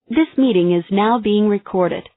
This meeting is now being recorded.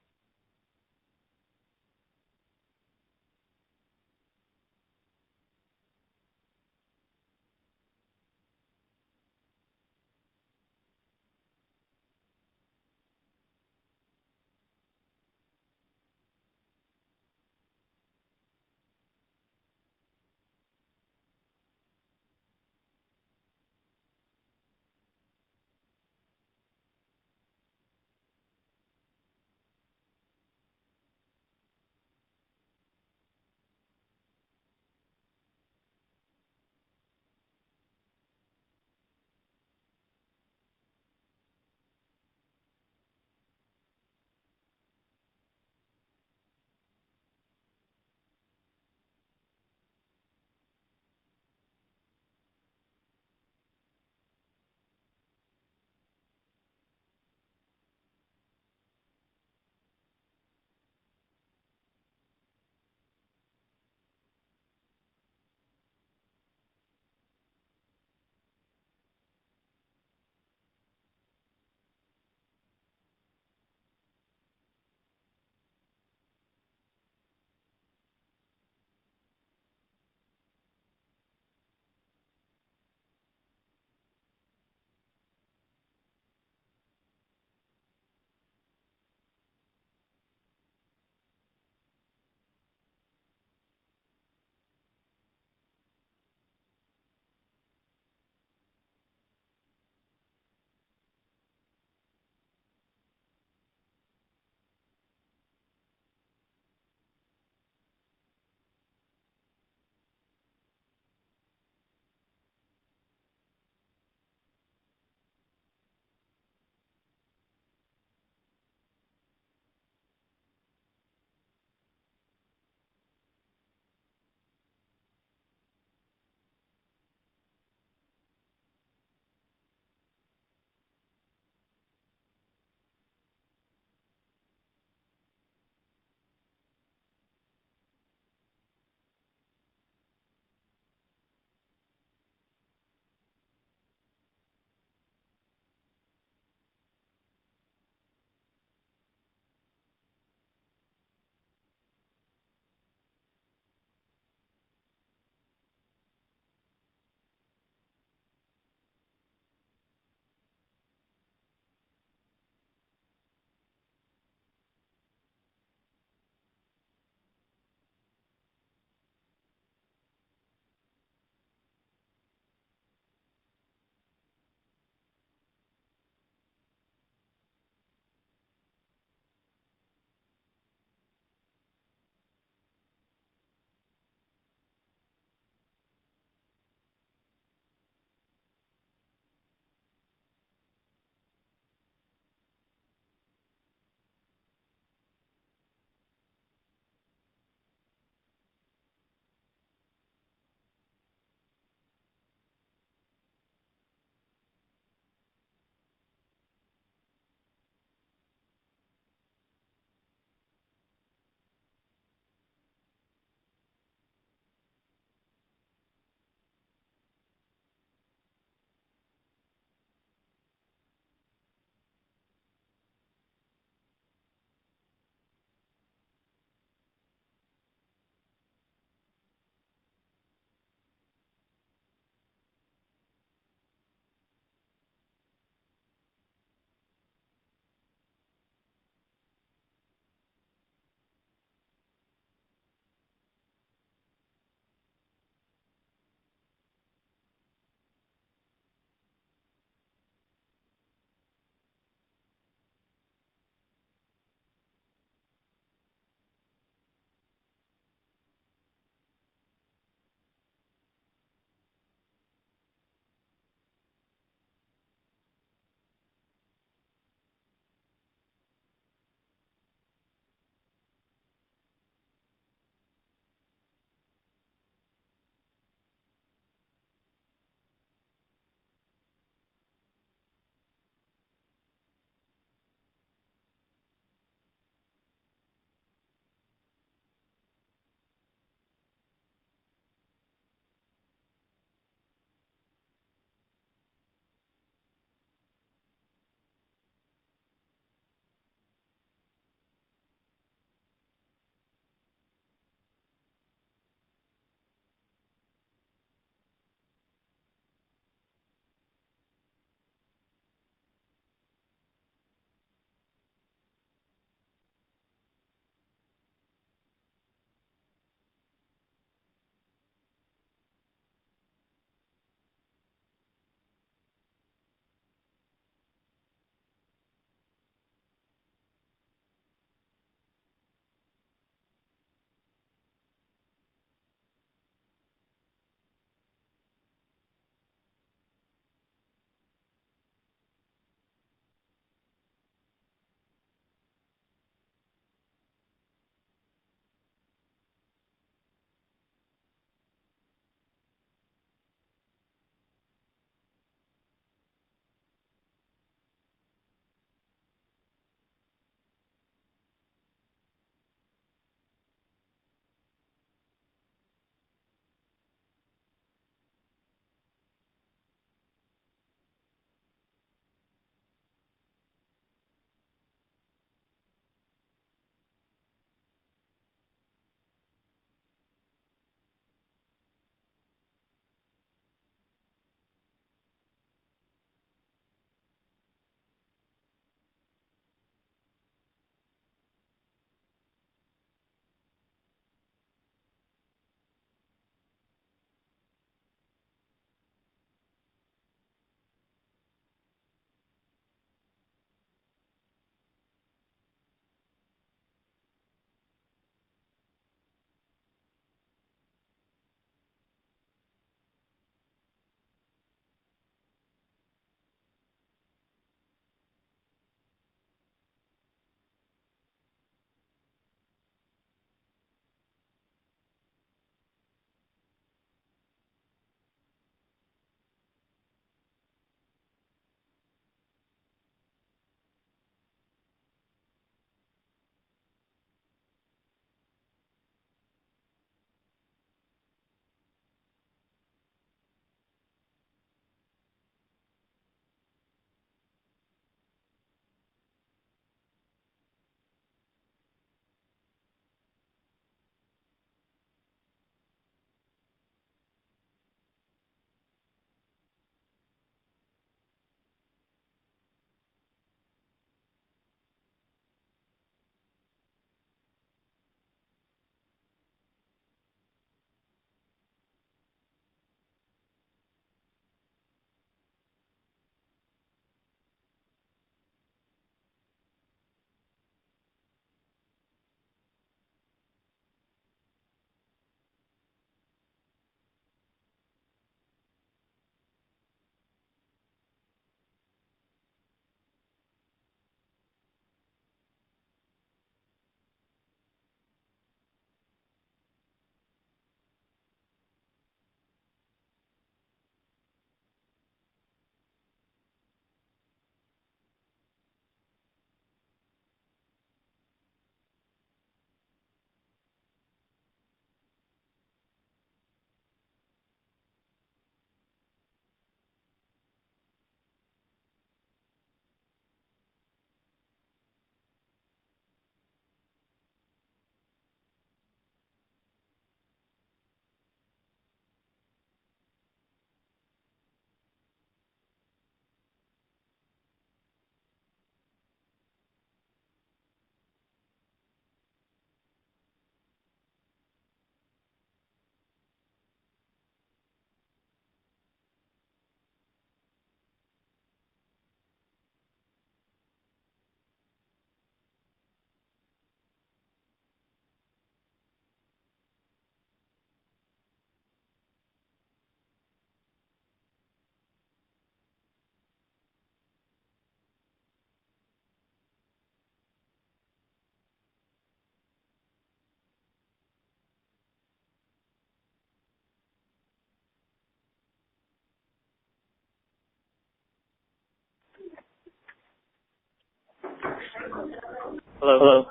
Hello.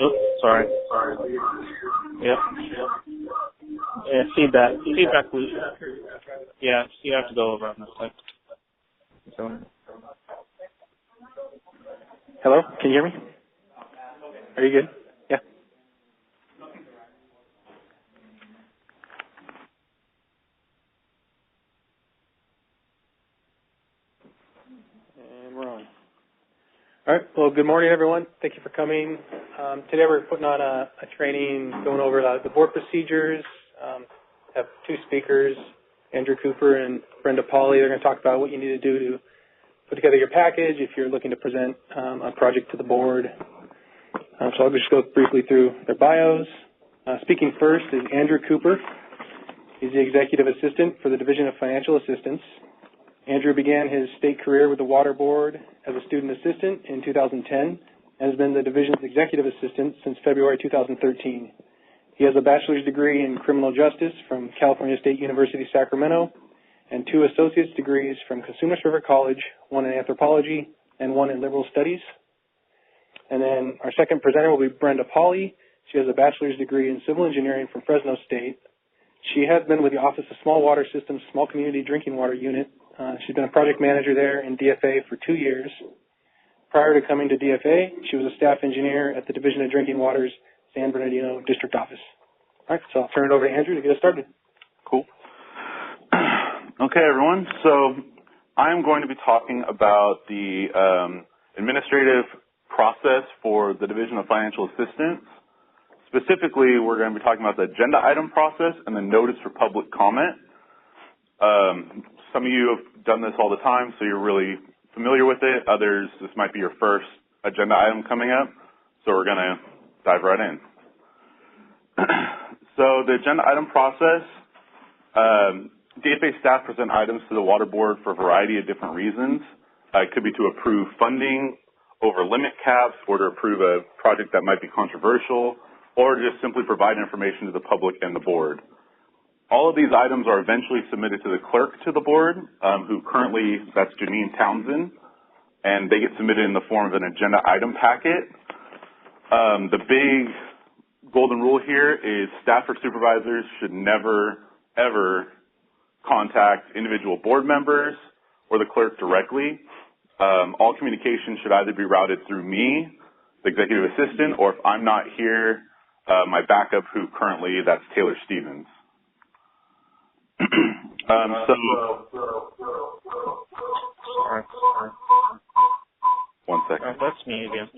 Oops, sorry. Yep. Yeah, feedback. Feedback loop. Yeah, you have to go over on this side. So. Hello, can you hear me? Are you good? Yeah. And we're on. All right. Well, good morning, everyone. Thank you for coming. Today we're putting on a training going over the board procedures. Have two speakers, Andrew Cooper and Brenda Pauley. They're going to talk about what you need to do to put together your package if you're looking to present a project to the board. So I'll just go briefly through their bios. Speaking first is Andrew Cooper. He's the Executive Assistant for the Division of Financial Assistance. Andrew began his state career with the Water Board as a student assistant in 2010 and has been the division's executive assistant since February 2013. He has a bachelor's degree in criminal justice from California State University, Sacramento, and two associate's degrees from Cosumnes River College, one in anthropology and one in liberal studies. And then our second presenter will be Brenda Pauley. She has a bachelor's degree in civil engineering from Fresno State. She has been with the Office of Small Water Systems Small Community Drinking Water Unit. She's been a project manager there in DFA for 2 years. Prior to coming to DFA, she was a staff engineer at the Division of Drinking Water's San Bernardino District Office. All right, so I'll turn it over to Andrew to get us started. Cool. Okay, everyone. So I'm going to be talking about the administrative process for the Division of Financial Assistance. Specifically, we're going to be talking about the agenda item process and the notice for public comment. Some of you have done this all the time, so you're really familiar with it. Others, this might be your first agenda item coming up, so we're going to dive right in. So the agenda item process, DFA staff present items to the Water Board for a variety of different reasons. It could be to approve funding over limit caps, or to approve a project that might be controversial, or just simply provide information to the public and the board. All of these items are eventually submitted to the clerk to the board, who currently, that's Janine Townsend, and they get submitted in the form of an agenda item packet. The big golden rule here is staff or supervisors should never, ever contact individual board members or the clerk directly. All communication should either be routed through me, the executive assistant, or if I'm not here, my backup, who currently, that's Taylor Stevens. Sorry. One second. That's me again.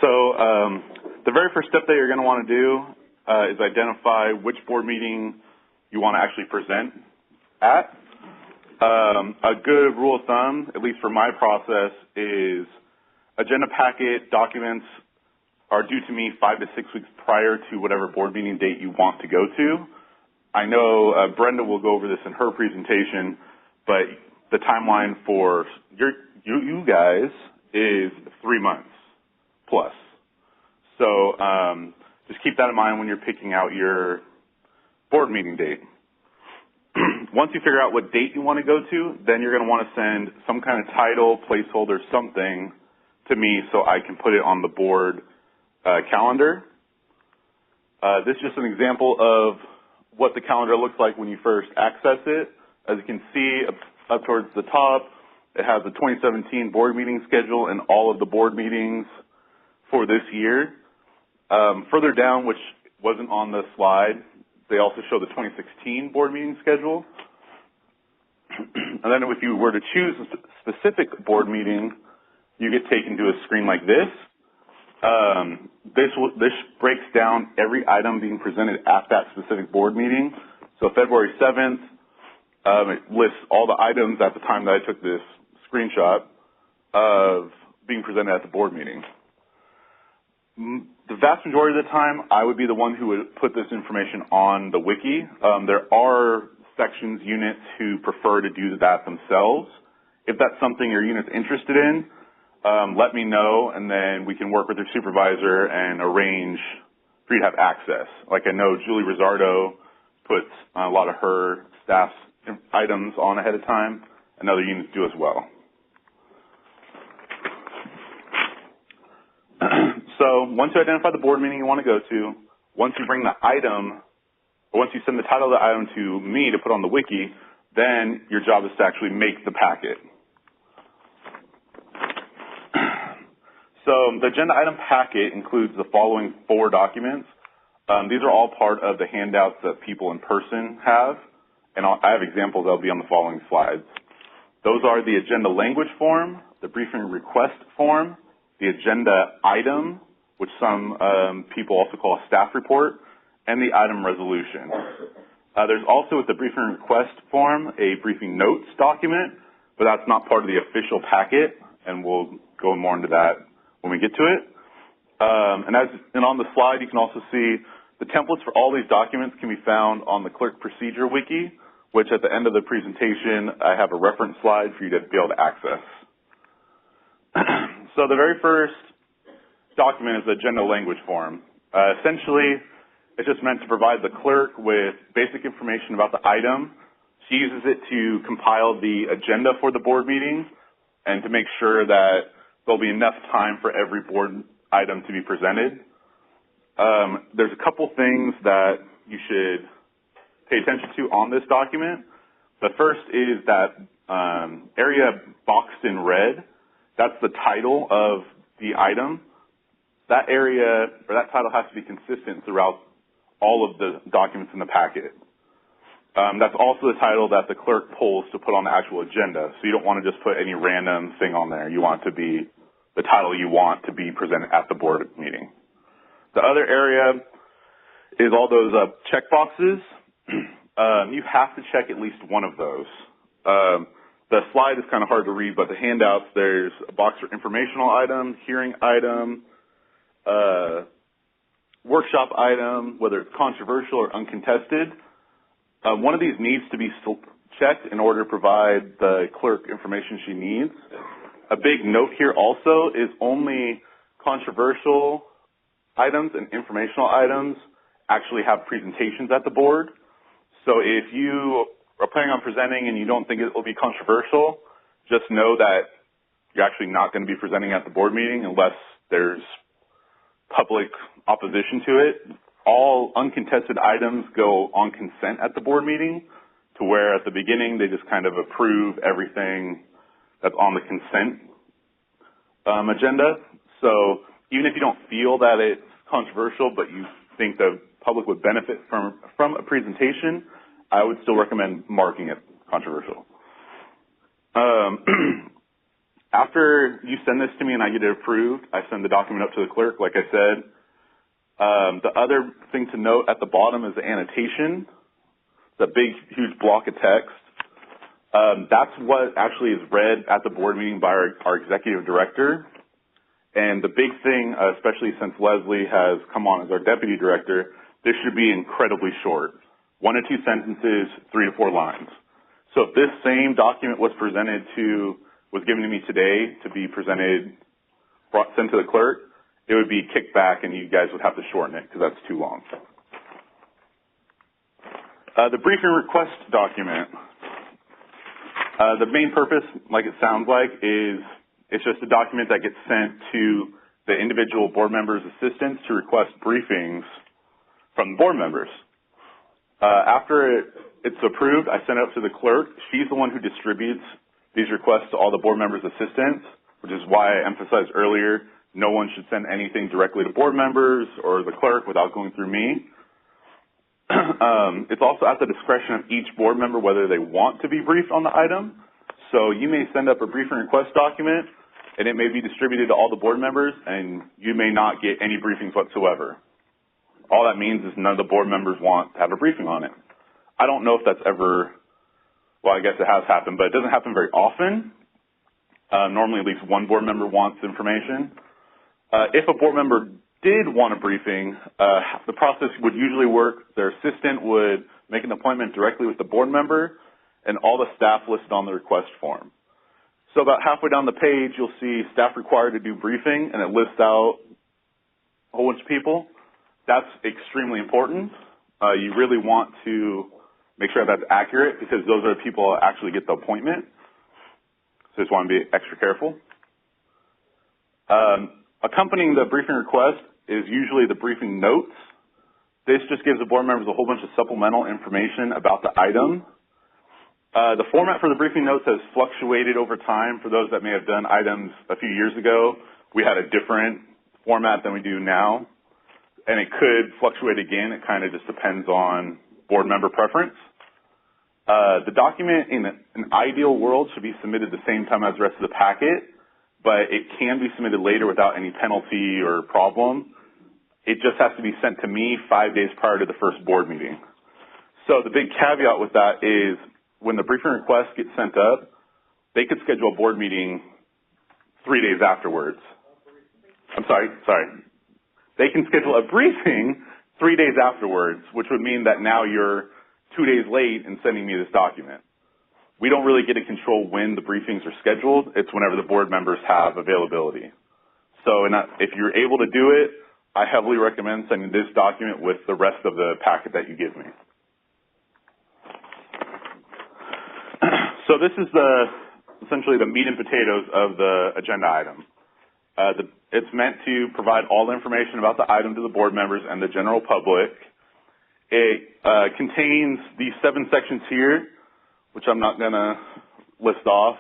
So the very first step that you're going to want to do is identify which board meeting you want to actually present at. A good rule of thumb, at least for my process, is agenda packet documents are due to me 5 to 6 weeks prior to whatever board meeting date you want to go to. I know Brenda will go over this in her presentation, but the timeline for you guys is 3 months plus. So just keep that in mind when you're picking out your board meeting date. Once you figure out what date you want to go to, then you're going to want to send some kind of title, placeholder, something to me so I can put it on the board calendar. This is just an example of what the calendar looks like when you first access it. As you can see up towards the top, it has the 2017 board meeting schedule and all of the board meetings for this year. Further down, which wasn't on the slide, they also show the 2016 board meeting schedule. And then if you were to choose a specific board meeting, you get taken to a screen like this. This breaks down every item being presented at that specific board meeting. So February 7th, it lists all the items at the time that I took this screenshot of being presented at the board meeting. The vast majority of the time, I would be the one who would put this information on the wiki. There are sections, units who prefer to do that themselves. If that's something your unit's interested in, let me know, and then we can work with your supervisor and arrange for you to have access. Like I know Julie Rizzardo puts a lot of her staff's items on ahead of time, and other units do as well. So once you identify the board meeting you want to go to, once you bring the item, or once you send the title of the item to me to put on the wiki, then your job is to actually make the packet. So the agenda item packet includes the following 4 documents. These are all part of the handouts that people in person have, and I have examples that will be on the following slides. Those are the agenda language form, the briefing request form, the agenda item, which some people also call a staff report, and the item resolution. There's also with the briefing request form a briefing notes document, but that's not part of the official packet, and we'll go more into that when we get to it. And on the slide, you can also see the templates for all these documents can be found on the Clerk Procedure Wiki, which at the end of the presentation, I have a reference slide for you to be able to access. So the very first document is the agenda language form. Essentially, it's just meant to provide the clerk with basic information about the item. She uses it to compile the agenda for the board meeting and to make sure that there'll be enough time for every board item to be presented. There's a couple things that you should pay attention to on this document. The first is that area boxed in red. That's the title of the item. That area, or that title has to be consistent throughout all of the documents in the packet. That's also the title that the clerk pulls to put on the actual agenda. So you don't want to just put any random thing on there. You want it to be the title you want to be presented at the board meeting. The other area is all those check boxes. You have to check at least one of those. The slide is kind of hard to read, but the handouts, there's a box for informational item, hearing item, workshop item, whether it's controversial or uncontested. One of these needs to be checked in order to provide the clerk information she needs. A big note here also is only controversial items and informational items actually have presentations at the board. So if you are planning on presenting and you don't think it will be controversial, just know that you're actually not going to be presenting at the board meeting unless there's public opposition to it. All uncontested items go on consent at the board meeting, to where at the beginning they just kind of approve everything that's on the consent agenda. So even if you don't feel that it's controversial, but you think the public would benefit from a presentation, I would still recommend marking it controversial. After you send this to me and I get it approved, I send the document up to the clerk, like I said. The other thing to note at the bottom is the annotation, the big, huge block of text. That's what actually is read at the board meeting by our executive director. And the big thing, especially since Leslie has come on as our deputy director, this should be incredibly short. 1 or 2 sentences, 3 to 4 lines. So if this same document was given to me today to be presented, sent to the clerk, it would be kicked back and you guys would have to shorten it because that's too long. The briefing request document. The main purpose, like it sounds like, is it's just a document that gets sent to the individual board members' assistants to request briefings from the board members. After it's approved, I send it up to the clerk. She's the one who distributes these requests to all the board members' assistants, which is why I emphasized earlier, no one should send anything directly to board members or the clerk without going through me. It's also at the discretion of each board member whether they want to be briefed on the item. So you may send up a briefing request document, and it may be distributed to all the board members, and you may not get any briefings whatsoever. All that means is none of the board members want to have a briefing on it. I don't know if that's ever, well, I guess it has happened, but it doesn't happen very often. Normally at least one board member wants information. If a board member did want a briefing, the process would usually work. Their assistant would make an appointment directly with the board member and all the staff listed on the request form. So about halfway down the page, you'll see staff required to do briefing, and it lists out a whole bunch of people. That's extremely important. You really want to make sure that's accurate because those are the people that actually get the appointment. so just want to be extra careful. Accompanying the briefing request is usually the briefing notes. This just gives the board members a whole bunch of supplemental information about the item. The format for the briefing notes has fluctuated over time. For those that may have done items a few years ago, we had a different format than we do now, and it could fluctuate again. It kind of just depends on board member preference. The document in an ideal world should be submitted the same time as the rest of the packet, but it can be submitted later without any penalty or problem. It just has to be sent to me 5 days prior to the first board meeting. So the big caveat with that is when the briefing request gets sent up, they could schedule a board meeting 3 days afterwards. I'm sorry. They can schedule a briefing 3 days afterwards, which would mean that now you're 2 days late in sending me this document. We don't really get to control when the briefings are scheduled. It's whenever the board members have availability. So if you're able to do it, I heavily recommend sending this document with the rest of the packet that you give me. So this is essentially the meat and potatoes of the agenda item. It's meant to provide all the information about the item to the board members and the general public. It contains these 7 sections here, which I'm not going to list off.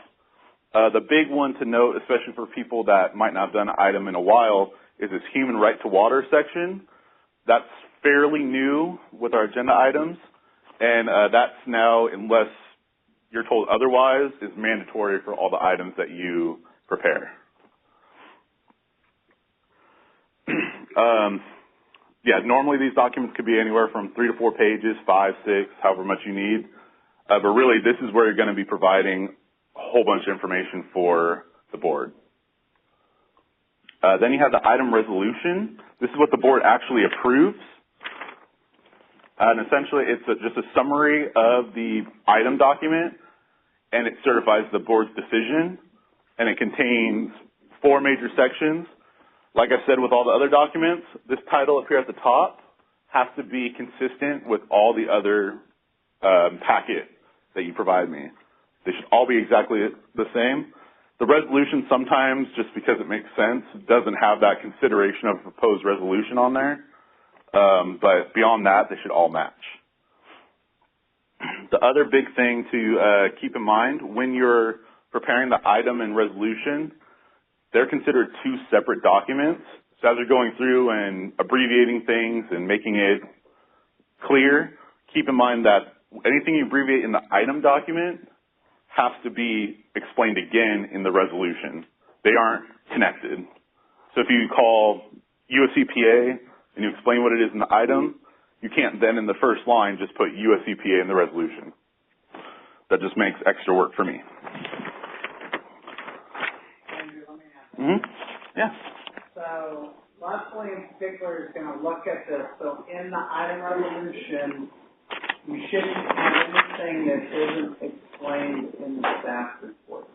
The big one to note, especially for people that might not have done an item in a while, is this human right to water section. That's fairly new with our agenda items, and that's now, unless you're told otherwise, is mandatory for all the items that you prepare. Normally these documents could be anywhere from 3 to 4 pages, 5, 6, however much you need. But really, this is where you're going to be providing a whole bunch of information for the board. Then you have the item resolution. This is what the board actually approves. And essentially, it's just a summary of the item document, and it certifies the board's decision. And it contains 4 major sections. Like I said with all the other documents, this title up here at the top has to be consistent with all the other packet that you provide me. They should all be exactly the same. The resolution sometimes, just because it makes sense, doesn't have that consideration of proposed resolution on there. But beyond that, they should all match. The other big thing to keep in mind when you're preparing the item and resolution, they're considered 2 separate documents. So as you're going through and abbreviating things and making it clear, keep in mind that anything you abbreviate in the item document has to be explained again in the resolution. They aren't connected. So if you call US EPA and you explain what it is in the item, you can't then in the first line just put US EPA in the resolution. That just makes extra work for me. Yeah. So Leslie in particular is going to look at this. So in the item resolution, you shouldn't have anything that isn't explained in the staff report.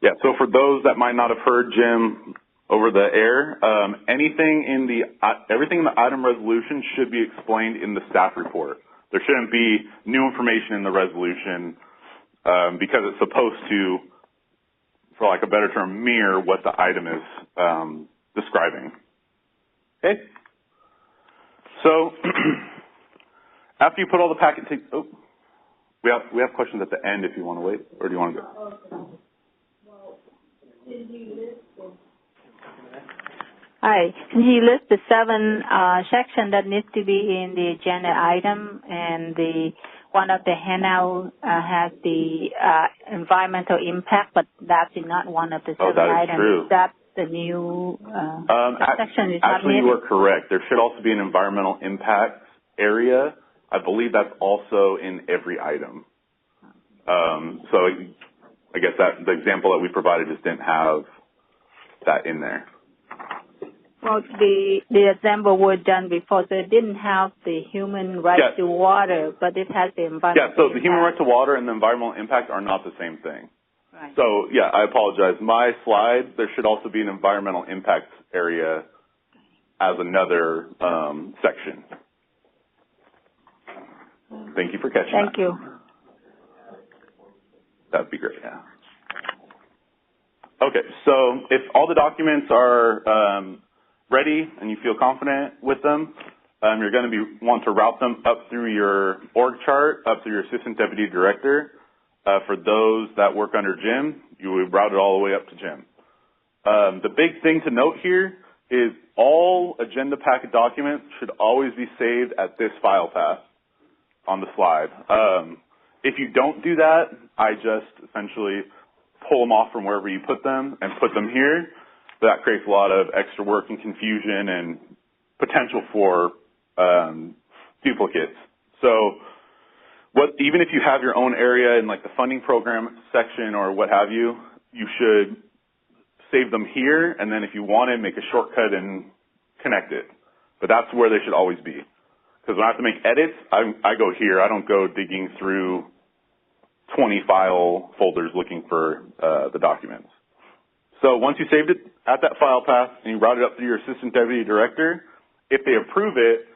Yeah, so for those that might not have heard Jim over the air, everything in the item resolution should be explained in the staff report. There shouldn't be new information in the resolution because it's supposed to, for lack of a better term, mirror what the item is describing. Okay? So after you put all the packet, we have questions at the end if you want to wait, or do you want to go? Okay. Well, did you list the... Hi. You list the 7 sections that needs to be in the agenda item, and one of the handout has the environmental impact, but that's not one of the 7 items. True. Is that the new section? Is actually, not you are correct. There should also be an environmental impact area. I believe that's also in every item. So I guess that the example that we provided just didn't have that in there. Well, the example was done before, so it didn't have the human right to water, but it has the environmental Yeah, so impact. the human right to water and the environmental impact are not the same thing. Right. So, yeah, I apologize. My slide, there should also be an environmental impact area as another section. Thank you for catching that. Thank you. That'd be great, yeah. Okay, so if all the documents are ready and you feel confident with them, you're going to want to route them up through your org chart, up through your assistant deputy director. For those that work under Jim, you would route it all the way up to Jim. The big thing to note here is all agenda packet documents should always be saved at this file path on the slide. If you don't do that, I just essentially pull them off from wherever you put them and put them here. That creates a lot of extra work and confusion and potential for duplicates. So even if you have your own area in like the funding program section or what have you, you should save them here, and then if you want to, make a shortcut and connect it. But that's where they should always be. Because when I have to make edits, I go here. I don't go digging through 20 file folders looking for the documents. So once you saved it at that file path and you route it up through your assistant deputy director, if they approve it,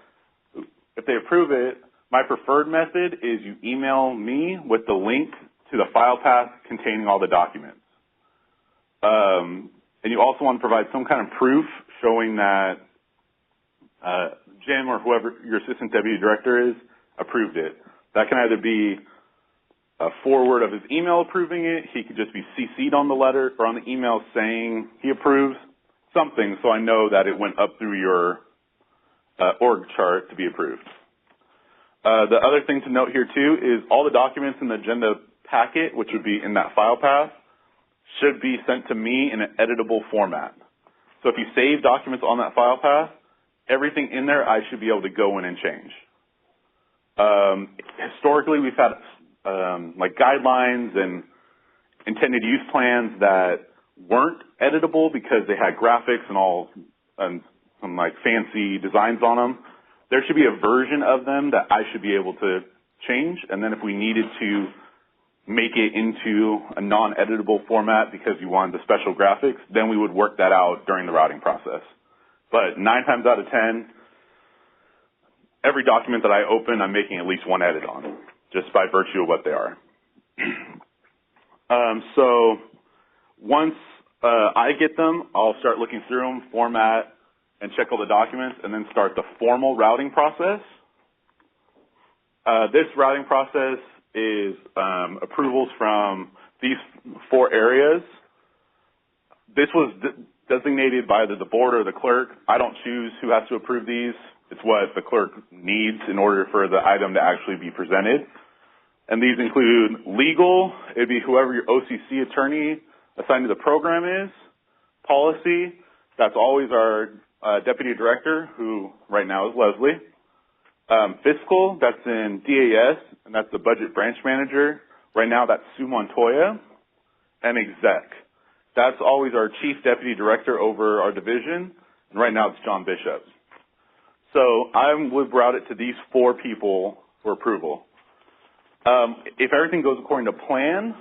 my preferred method is you email me with the link to the file path containing all the documents. And you also want to provide some kind of proof showing that Jim or whoever your assistant deputy director is approved it. That can either be a forward of his email approving it. He could just be CC'd on the letter or on the email saying he approves something, so I know that it went up through your org chart to be approved. The other thing to note here too is all the documents in the agenda packet, which would be in that file path, should be sent to me in an editable format. So if you save documents on that file path, everything in there I should be able to go in and change. Historically, we've had like guidelines and intended use plans that weren't editable because they had graphics and some like fancy designs on them. There should be a version of them that I should be able to change, and then if we needed to make it into a non-editable format because you wanted the special graphics, then we would work that out during the routing process. But 9 times out of 10, every document that I open, I'm making at least one edit on, just by virtue of what they are. So once I get them, I'll start looking through them, format, and check all the documents, and then start the formal routing process. This routing process is approvals from these 4 areas. This was designated by either the board or the clerk. I don't choose who has to approve these. It's what the clerk needs in order for the item to actually be presented. And these include legal, it'd be whoever your OCC attorney assigned to the program is. Policy, that's always our deputy director, who right now is Leslie. Fiscal, that's in DAS, and that's the budget branch manager. Right now, that's Sue Montoya. And exec, that's always our chief deputy director over our division, and right now it's John Bishop. So I would route it to these 4 people for approval. If everything goes according to plan,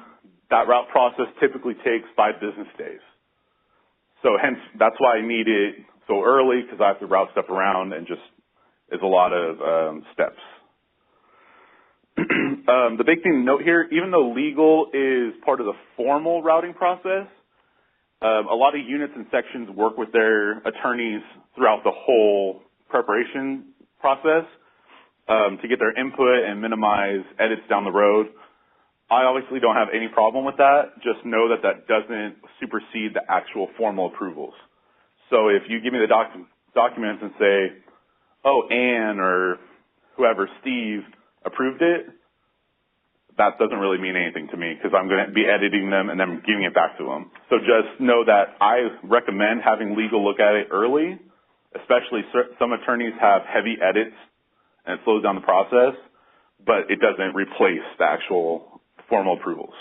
that route process typically takes 5 business days. So hence, that's why I need it so early, because I have to route stuff around and just is a lot of steps. The big thing to note here, even though legal is part of the formal routing process, a lot of units and sections work with their attorneys throughout the whole preparation process to get their input and minimize edits down the road. I obviously don't have any problem with that. Just know that that doesn't supersede the actual formal approvals. So if you give me the documents and say, oh, Ann or whoever, Steve, approved it, that doesn't really mean anything to me because I'm going to be editing them and then giving it back to them. So just know that I recommend having legal look at it early, especially some attorneys have heavy edits and it slows down the process, but it doesn't replace the actual formal approvals.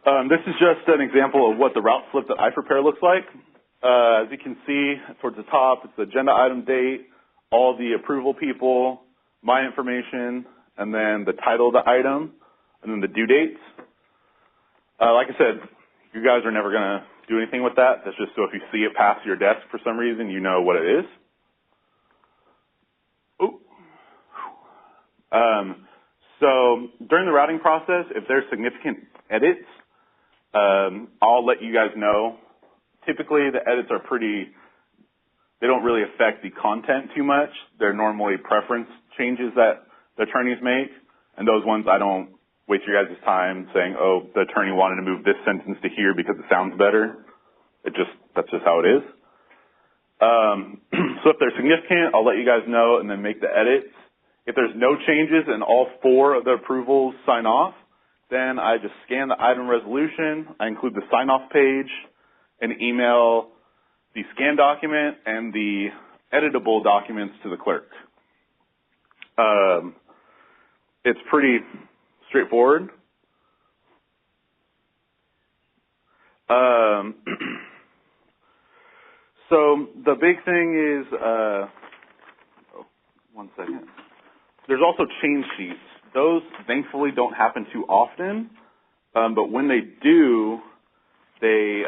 This is just an example of what the route slip that I prepare looks like. As you can see, towards the top, it's the agenda item date, all the approval people, my information, and then the title of the item, and then the due dates. Like I said, you guys are never going to do anything with that. That's just so if you see it pass your desk for some reason, you know what it is. Ooh. So during the routing process, if there's significant edits, I'll let you guys know. Typically, the edits are they don't really affect the content too much. They're normally preference changes that the attorneys make, and those ones I don't waste your guys' time saying, oh, the attorney wanted to move this sentence to here because it sounds better. That's just how it is. So if they're significant, I'll let you guys know and then make the edits. If there's no changes and all 4 of the approvals sign off, then I just scan the item resolution. I include the sign-off page and email the scan document and the editable documents to the clerk. It's pretty straightforward. So the big thing is, one second. There's also change sheets. Those thankfully don't happen too often, but when they do, they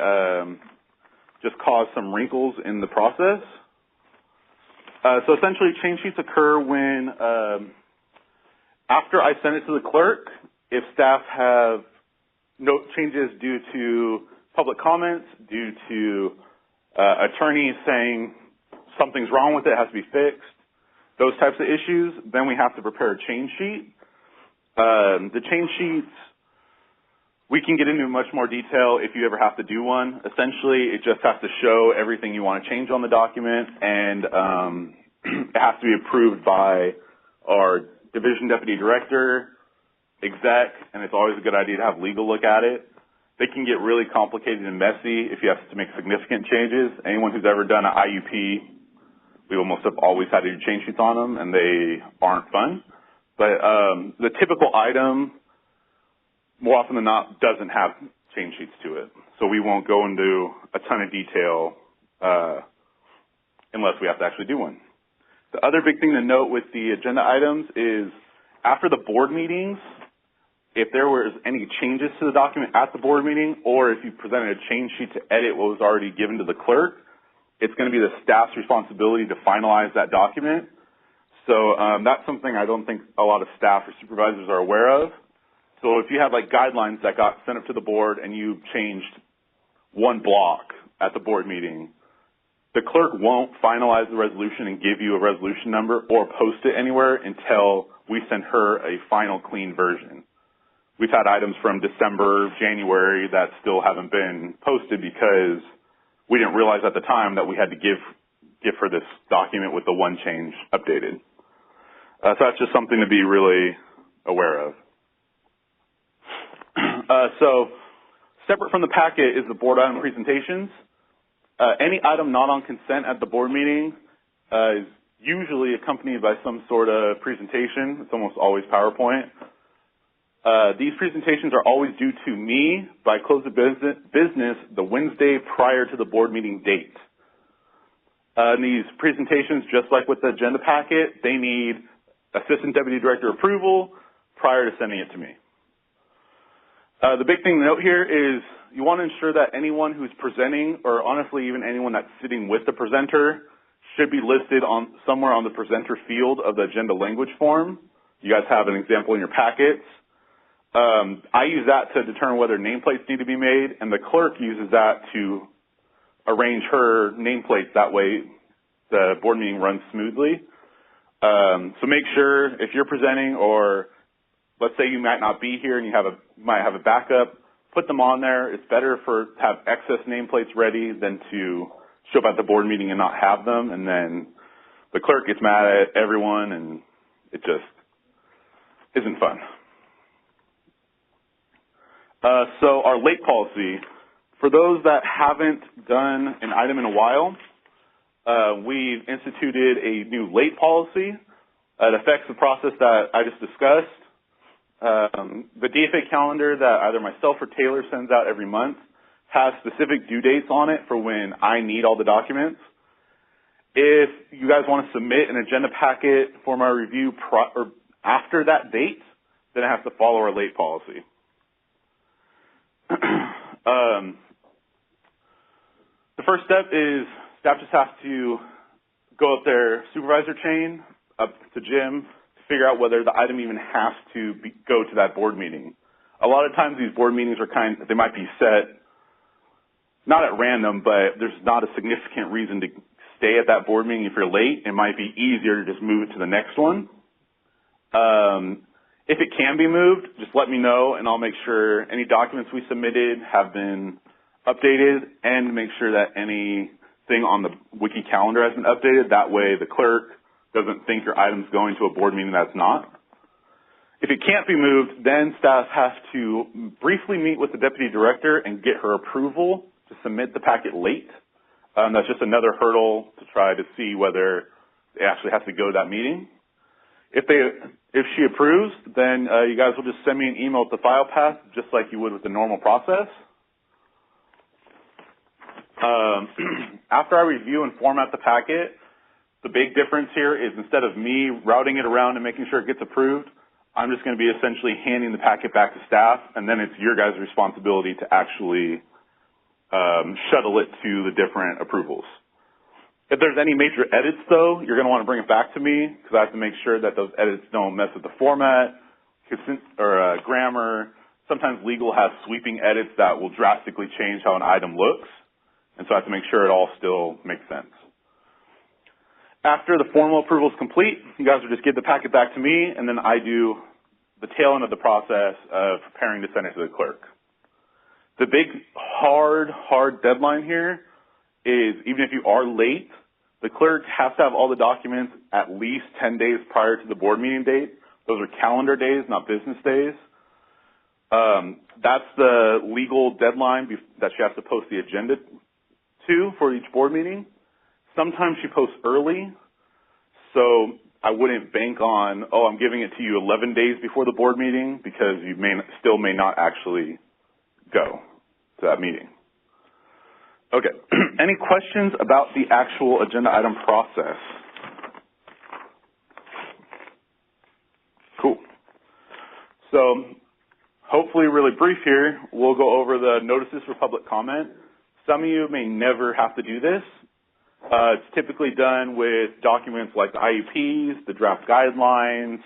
just cause some wrinkles in the process. So essentially, change sheets occur when, after I send it to the clerk, if staff have note changes due to public comments, due to attorneys saying something's wrong with it, has to be fixed, those types of issues, then we have to prepare a change sheet. The change sheets, we can get into much more detail if you ever have to do one. Essentially, it just has to show everything you want to change on the document, and it has to be approved by our division deputy director, exec, and it's always a good idea to have legal look at it. They can get really complicated and messy if you have to make significant changes. Anyone who's ever done an IUP, we almost have always had to do change sheets on them, and they aren't fun. But the typical item, more often than not, doesn't have change sheets to it. So we won't go into a ton of detail unless we have to actually do one. The other big thing to note with the agenda items is after the board meetings, if there was any changes to the document at the board meeting, or if you presented a change sheet to edit what was already given to the clerk, it's going to be the staff's responsibility to finalize that document. So that's something I don't think a lot of staff or supervisors are aware of. So if you have like guidelines that got sent up to the board and you changed one block at the board meeting, the clerk won't finalize the resolution and give you a resolution number or post it anywhere until we send her a final clean version. We've had items from December, January that still haven't been posted because we didn't realize at the time that we had to give her this document with the one change updated. So that's just something to be really aware of. So separate from the packet is the board item presentations. Any item not on consent at the board meeting is usually accompanied by some sort of presentation. It's almost always PowerPoint. These presentations are always due to me by close of business the Wednesday prior to the board meeting date. These presentations, just like with the agenda packet, they need Assistant Deputy Director approval prior to sending it to me. The big thing to note here is you want to ensure that anyone who's presenting, or honestly even anyone that's sitting with the presenter, should be listed on somewhere on the presenter field of the agenda language form. You guys have an example in your packets. I use that to determine whether nameplates need to be made, and the clerk uses that to arrange her nameplates. That way the board meeting runs smoothly. So make sure if you're presenting, or let's say you might not be here and you might have a backup, put them on there. It's better to have excess nameplates ready than to show up at the board meeting and not have them, and then the clerk gets mad at everyone, and it just isn't fun. So our late policy, for those that haven't done an item in a while, we've instituted a new late policy. It affects the process that I just discussed. The DFA calendar that either myself or Taylor sends out every month has specific due dates on it for when I need all the documents. If you guys want to submit an agenda packet for my review or after that date, then it has to follow our late policy. The first step is staff just has to go up their supervisor chain, up to Jim, to figure out whether the item even has to go to that board meeting. a lot of times these board meetings are they might be set not at random, but there's not a significant reason to stay at that board meeting if you're late. It might be easier to just move it to the next one. If it can be moved, just let me know, and I'll make sure any documents we submitted have been updated, and make sure that anything on the wiki calendar has been updated. That way the clerk doesn't think your item's going to a board meeting that's not. If it can't be moved, then staff has to briefly meet with the deputy director and get her approval to submit the packet late. That's just another hurdle to try to see whether it actually has to go to that meeting. If she approves, then you guys will just send me an email with the file path, just like you would with the normal process. After I review and format the packet, the big difference here is instead of me routing it around and making sure it gets approved, I'm just going to be essentially handing the packet back to staff, and then it's your guys' responsibility to actually shuttle it to the different approvals. If there's any major edits, though, you're going to want to bring it back to me because I have to make sure that those edits don't mess with the format or grammar. Sometimes legal has sweeping edits that will drastically change how an item looks, and so I have to make sure it all still makes sense. After the formal approval is complete, you guys will just give the packet back to me, and then I do the tail end of the process of preparing to send it to the clerk. The big, hard deadline here is even if you are late, the clerk has to have all the documents at least 10 days prior to the board meeting date. Those are calendar days, not business days. That's the legal deadline that she has to post the agenda to for each board meeting. Sometimes she posts early, so I wouldn't bank on, oh, I'm giving it to you 11 days before the board meeting because you may not actually go to that meeting. Okay, any questions about the actual agenda item process? Cool. So hopefully really brief here, we'll go over the notices for public comment. Some of you may never have to do this. It's typically done with documents like the IEPs, the draft guidelines,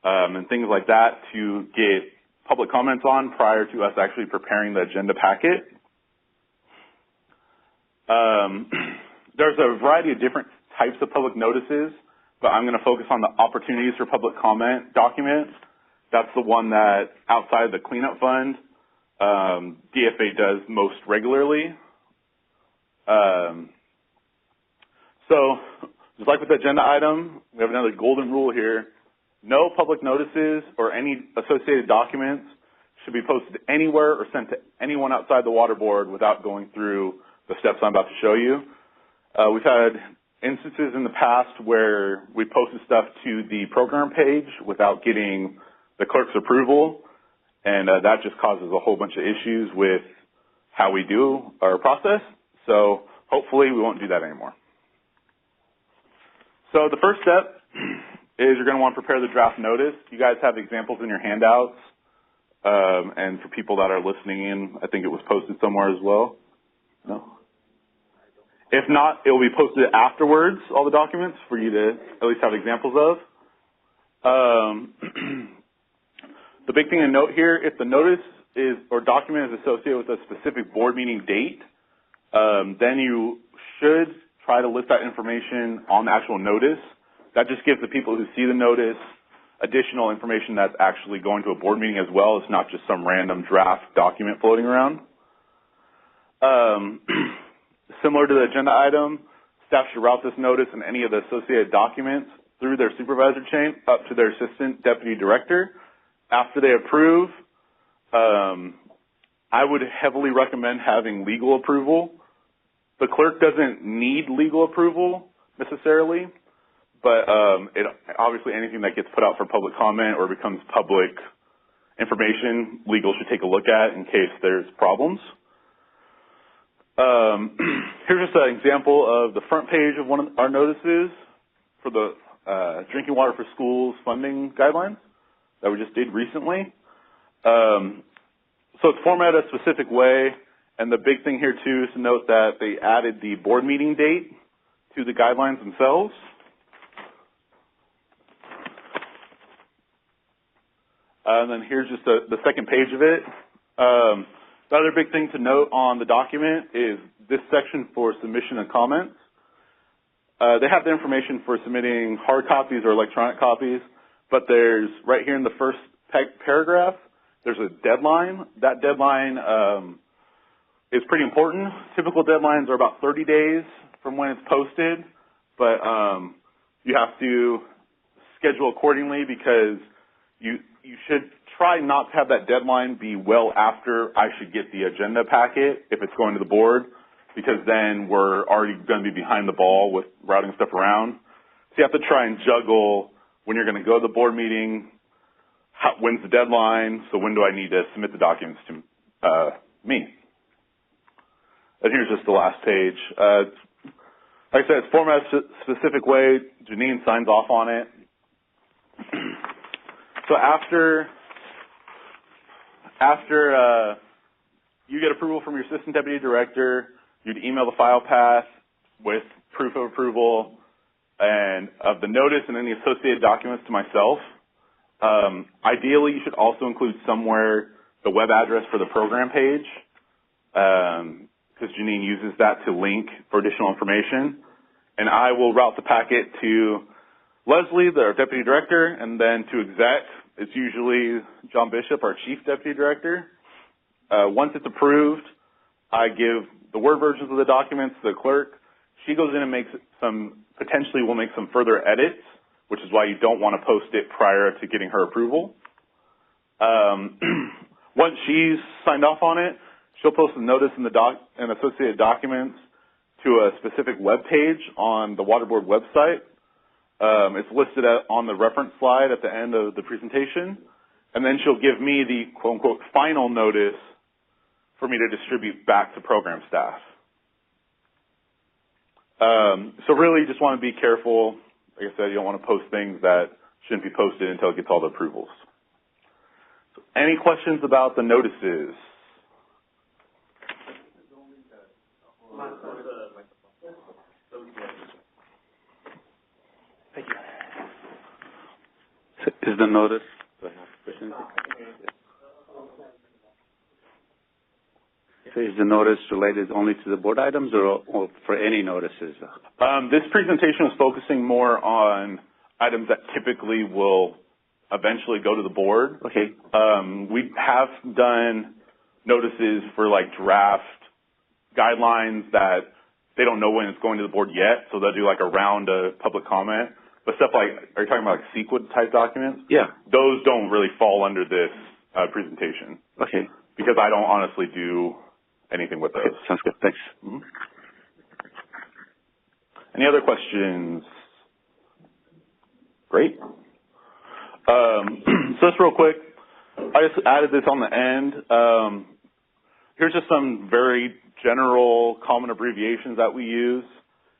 and things like that to get public comments on prior to us actually preparing the agenda packet. There's a variety of different types of public notices, but I'm going to focus on the opportunities for public comment document. That's the one that outside the cleanup fund, DFA does most regularly. So just like with the agenda item, we have another golden rule here. No public notices or any associated documents should be posted anywhere or sent to anyone outside the water board without going through the steps I'm about to show you. We've had instances in the past where we posted stuff to the program page without getting the clerk's approval, and that just causes a whole bunch of issues with how we do our process. So hopefully we won't do that anymore. So the first step is you're going to want to prepare the draft notice. You guys have examples in your handouts, and for people that are listening in, I think it was posted somewhere as well. No? If not, it will be posted afterwards, all the documents, for you to at least have examples of. The big thing to note here, if the notice is or document is associated with a specific board meeting date, then you should try to list that information on the actual notice. That just gives the people who see the notice additional information that's actually going to a board meeting as well. It's not just some random draft document floating around. Similar to the agenda item, staff should route this notice and any of the associated documents through their supervisor chain up to their assistant deputy director. After they approve, I would heavily recommend having legal approval. The clerk doesn't need legal approval necessarily, but obviously anything that gets put out for public comment or becomes public information, legal should take a look at in case there's problems. Here's just an example of the front page of one of our notices for the Drinking Water for Schools funding guidelines that we just did recently. So it's formatted a specific way, and the big thing here too is to note that they added the board meeting date to the guidelines themselves. And then here's just the second page of it. The other big thing to note on the document is this section for submission and comments. They have the information for submitting hard copies or electronic copies, but there's right here in the first paragraph, there's a deadline. That deadline is pretty important. Typical deadlines are about 30 days from when it's posted, but you have to schedule accordingly because you should try not to have that deadline be well after I should get the agenda packet if it's going to the board, because then we're already going to be behind the ball with routing stuff around. So you have to try and juggle when you're going to go to the board meeting, when's the deadline, so when do I need to submit the documents to me. And here's just the last page. Like I said, it's formatted a specific way. Janine signs off on it. So after you get approval from your assistant deputy director, you'd email the file path with proof of approval and of the notice and any associated documents to myself. Ideally, you should also include somewhere the web address for the program page, because Janine uses that to link for additional information. And I will route the packet to Leslie, our deputy director, and then to exec. It's usually John Bishop, our chief deputy director. Once it's approved, I give the Word versions of the documents to the clerk. She goes in and potentially will make some further edits, which is why you don't want to post it prior to getting her approval. Once she's signed off on it, she'll post a notice in and associated documents to a specific web page on the Water Board website. It's listed on the reference slide at the end of the presentation. And then she'll give me the quote-unquote final notice for me to distribute back to program staff. So really you just want to be careful. Like I said, you don't want to post things that shouldn't be posted until it gets all the approvals. So any questions about the notices? Thank you. Is the notice? Do I have questions? So is the notice related only to the board items or for any notices? This presentation was focusing more on items that typically will eventually go to the board. Okay. We have done notices for like draft guidelines that they don't know when it's going to the board yet, so they'll do like a round of public comment. But stuff like, are you talking about like CEQA type documents? Yeah. Those don't really fall under this presentation. Okay. Because I don't honestly do anything with those. Okay. Sounds good. Thanks. Mm-hmm. Any other questions? Great. So just real quick, I just added this on the end. Here's just some very general common abbreviations that we use.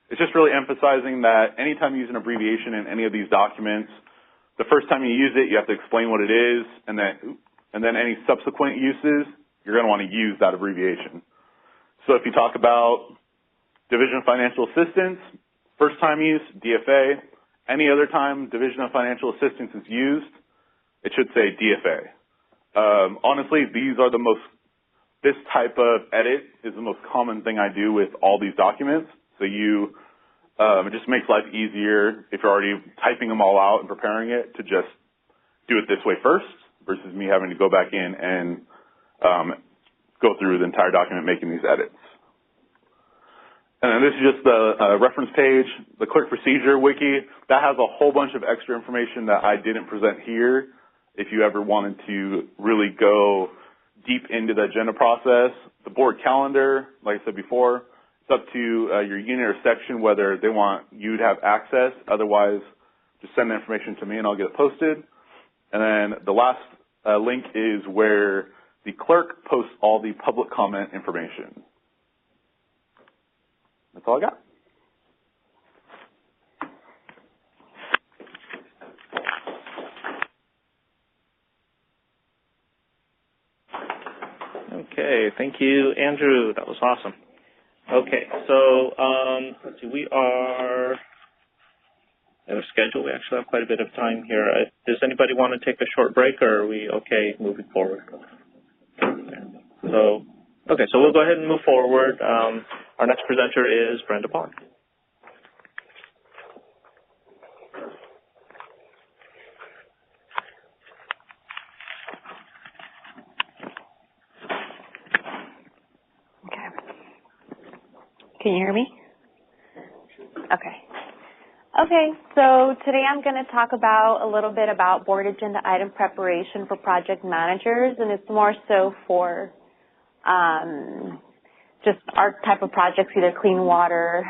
It's just really emphasizing that anytime you use an abbreviation in any of these documents, the first time you use it, you have to explain what it is, and then any subsequent uses, you're going to want to use that abbreviation. So if you talk about Division of Financial Assistance, first time use, DFA. Any other time Division of Financial Assistance is used, it should say DFA. Honestly, this type of edit is the most common thing I do with all these documents. So it just makes life easier if you're already typing them all out and preparing it to just do it this way first versus me having to go back in and go through the entire document making these edits. And then this is just the reference page, the clerk procedure wiki. That has a whole bunch of extra information that I didn't present here. If you ever wanted to really go deep into the agenda process, the board calendar, like I said before, it's up to your unit or section whether they want you to have access. Otherwise, just send the information to me and I'll get it posted. And then the last link is where the clerk posts all the public comment information. That's all I got. Okay, thank you, Andrew. That was awesome. Okay, so let's see, we are in the schedule. We actually have quite a bit of time here. Does anybody want to take a short break, or are we okay moving forward? So we'll go ahead and move forward. Our next presenter is Brenda Pond. Can you hear me? Okay, so today I'm going to talk about a little bit about board agenda item preparation for project managers, and it's more so for just our type of projects, either clean water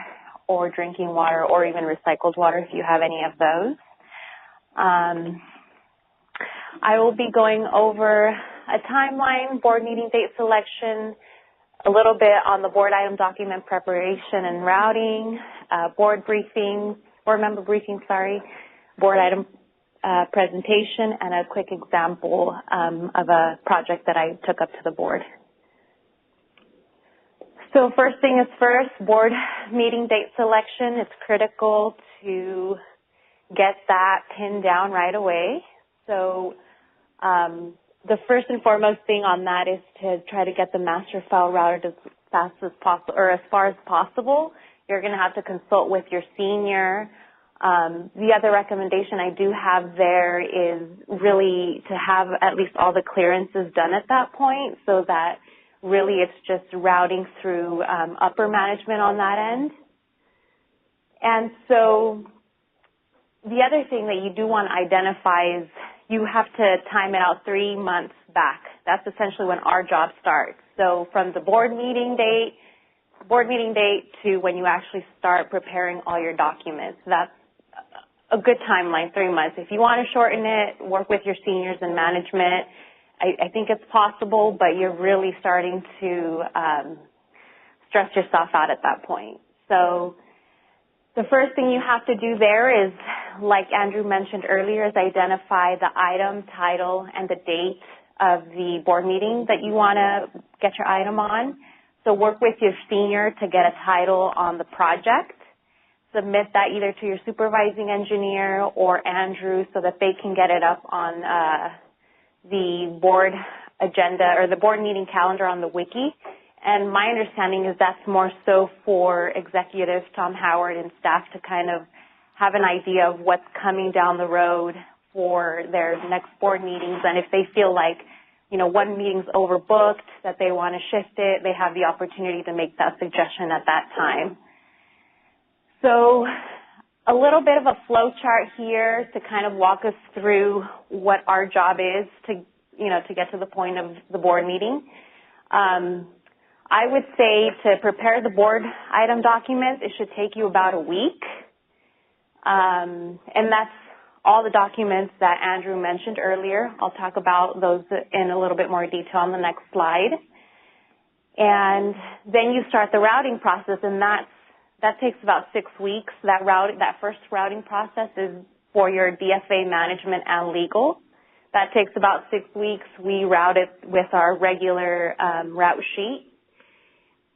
or drinking water or even recycled water if you have any of those. I will be going over a timeline, board meeting date selection, a little bit on the board item document preparation and routing, board member briefing, board item presentation, and a quick example of a project that I took up to the board. So first thing is first, board meeting date selection. It's critical to get that pinned down right away. So the first and foremost thing on that is to try to get the master file routed as fast as possible, or as far as possible. You're going to have to consult with your senior. The other recommendation I do have there is really to have at least all the clearances done at that point, so that really it's just routing through upper management on that end. And so the other thing that you do want to identify is you have to time it out 3 months back. That's essentially when our job starts. So from the board meeting date to when you actually start preparing all your documents. That's a good timeline, 3 months. If you want to shorten it, work with your seniors and management. I think it's possible, but you're really starting to stress yourself out at that point. So the first thing you have to do there is, like Andrew mentioned earlier, is identify the item, title, and the date of the board meeting that you want to get your item on. So work with your senior to get a title on the project. Submit that either to your supervising engineer or Andrew so that they can get it up on the board agenda or the board meeting calendar on the wiki. And my understanding is that's more so for executives, Tom Howard and staff, to kind of have an idea of what's coming down the road for their next board meetings. And if they feel like, one meeting's overbooked, that they want to shift it, they have the opportunity to make that suggestion at that time. So a little bit of a flow chart here to kind of walk us through what our job is to get to the point of the board meeting. I would say to prepare the board item documents, it should take you about a week. And that's all the documents that Andrew mentioned earlier. I'll talk about those in a little bit more detail on the next slide. And then you start the routing process, and that takes about 6 weeks. That first routing process is for your DFA management and legal. That takes about 6 weeks. We route it with our regular route sheet.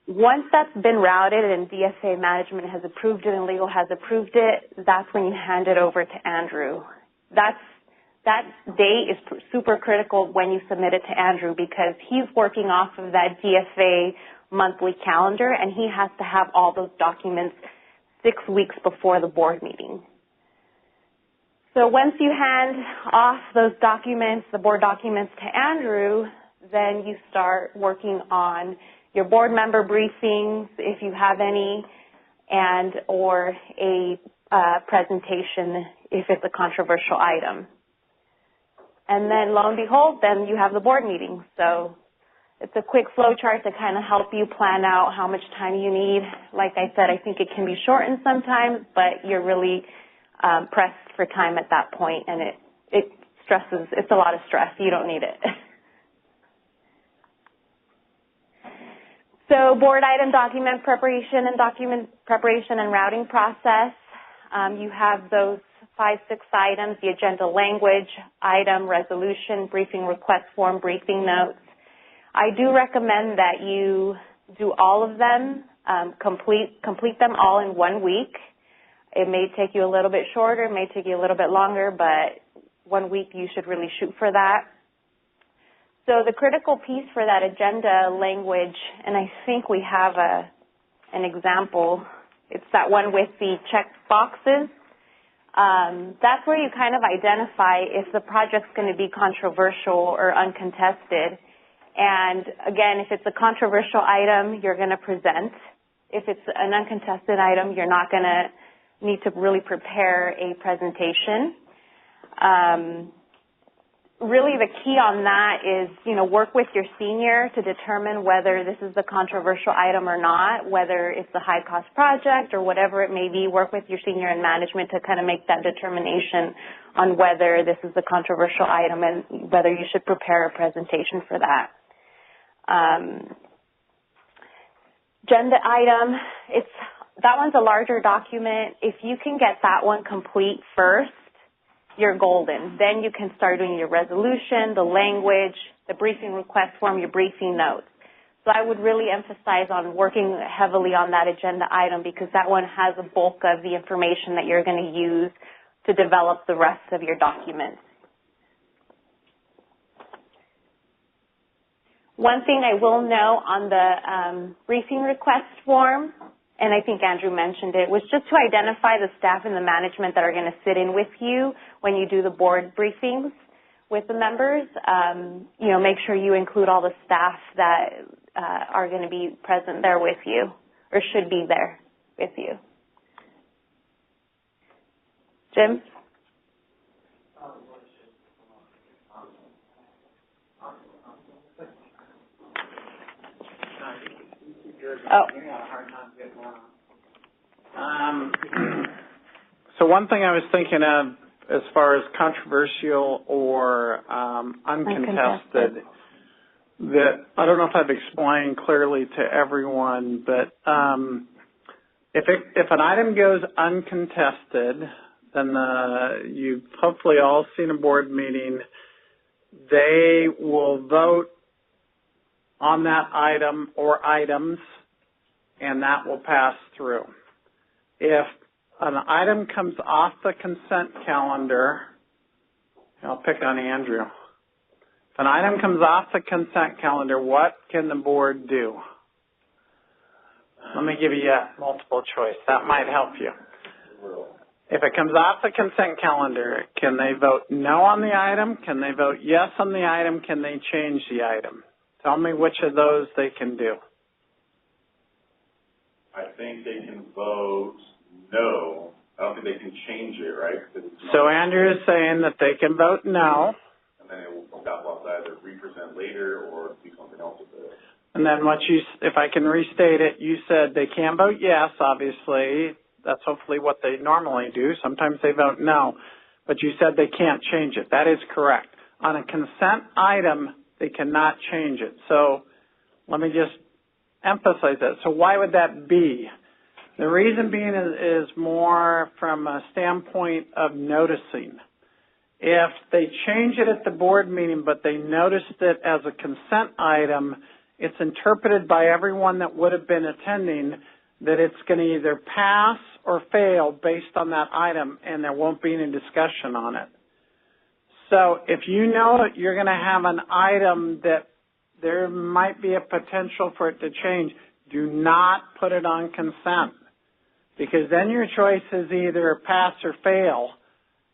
Once that's been routed and DFA management has approved it and legal has approved it, that's when you hand it over to Andrew. That date is super critical when you submit it to Andrew, because he's working off of that DFA monthly calendar, and he has to have all those documents 6 weeks before the board meeting. So once you hand off those documents, the board documents, to Andrew, then you start working on your board member briefings, if you have any, and or a presentation if it's a controversial item. And then lo and behold, then you have the board meeting. So it's a quick flow chart to kind of help you plan out how much time you need. Like I said, I think it can be shortened sometimes, but you're really pressed for time at that point, and it's a lot of stress. You don't need it. So board item document preparation and routing process. You have those 5-6 items: the agenda language, item, resolution, briefing request form, briefing notes. I do recommend that you do all of them, complete them all in 1 week. It may take you a little bit shorter, it may take you a little bit longer, but 1 week you should really shoot for that. So the critical piece for that agenda language, and I think we have an example, it's that one with the check boxes. That's where you kind of identify if the project's going to be controversial or uncontested. And again, if it's a controversial item, you're going to present. If it's an uncontested item, you're not going to need to really prepare a presentation. Really the key on that is, work with your senior to determine whether this is the controversial item or not, whether it's a high-cost project or whatever it may be. Work with your senior and management to kind of make that determination on whether this is the controversial item and whether you should prepare a presentation for that. Agenda item, that one's a larger document. If you can get that one complete first, you're golden. Then you can start doing your resolution, the language, the briefing request form, your briefing notes. So I would really emphasize on working heavily on that agenda item because that one has a bulk of the information that you're going to use to develop the rest of your documents. One thing I will note on the briefing request form, and I think Andrew mentioned it, was just to identify the staff and the management that are going to sit in with you when you do the board briefings with the members. Make sure you include all the staff that are going to be present there with you or should be there with you. Jim? Oh. So one thing I was thinking of as far as controversial or uncontested, that I don't know if I've explained clearly to everyone, but if an item goes uncontested, then you've hopefully all seen a board meeting, they will vote on that item or items, and that will pass through. If an item comes off the consent calendar, I'll pick on Andrew. If an item comes off the consent calendar, what can the board do? Let me give you a multiple choice. That might help you. If it comes off the consent calendar, can they vote no on the item? Can they vote yes on the item? Can they change the item? Tell me which of those they can do. I think they can vote no. I don't think they can change it, right? So Andrew is saying that they can vote no. And then it will either represent later or do something else with it. And then if I can restate it, you said they can vote yes, obviously. That's hopefully what they normally do. Sometimes they vote no. But you said they can't change it. That is correct. On a consent item, they cannot change it. So let me just emphasize that. So why would that be? The reason being is more from a standpoint of noticing. If they change it at the board meeting, but they noticed it as a consent item, it's interpreted by everyone that would have been attending that it's going to either pass or fail based on that item, and there won't be any discussion on it. So if you know that you're going to have an item that there might be a potential for it to change, do not put it on consent, because then your choice is either pass or fail.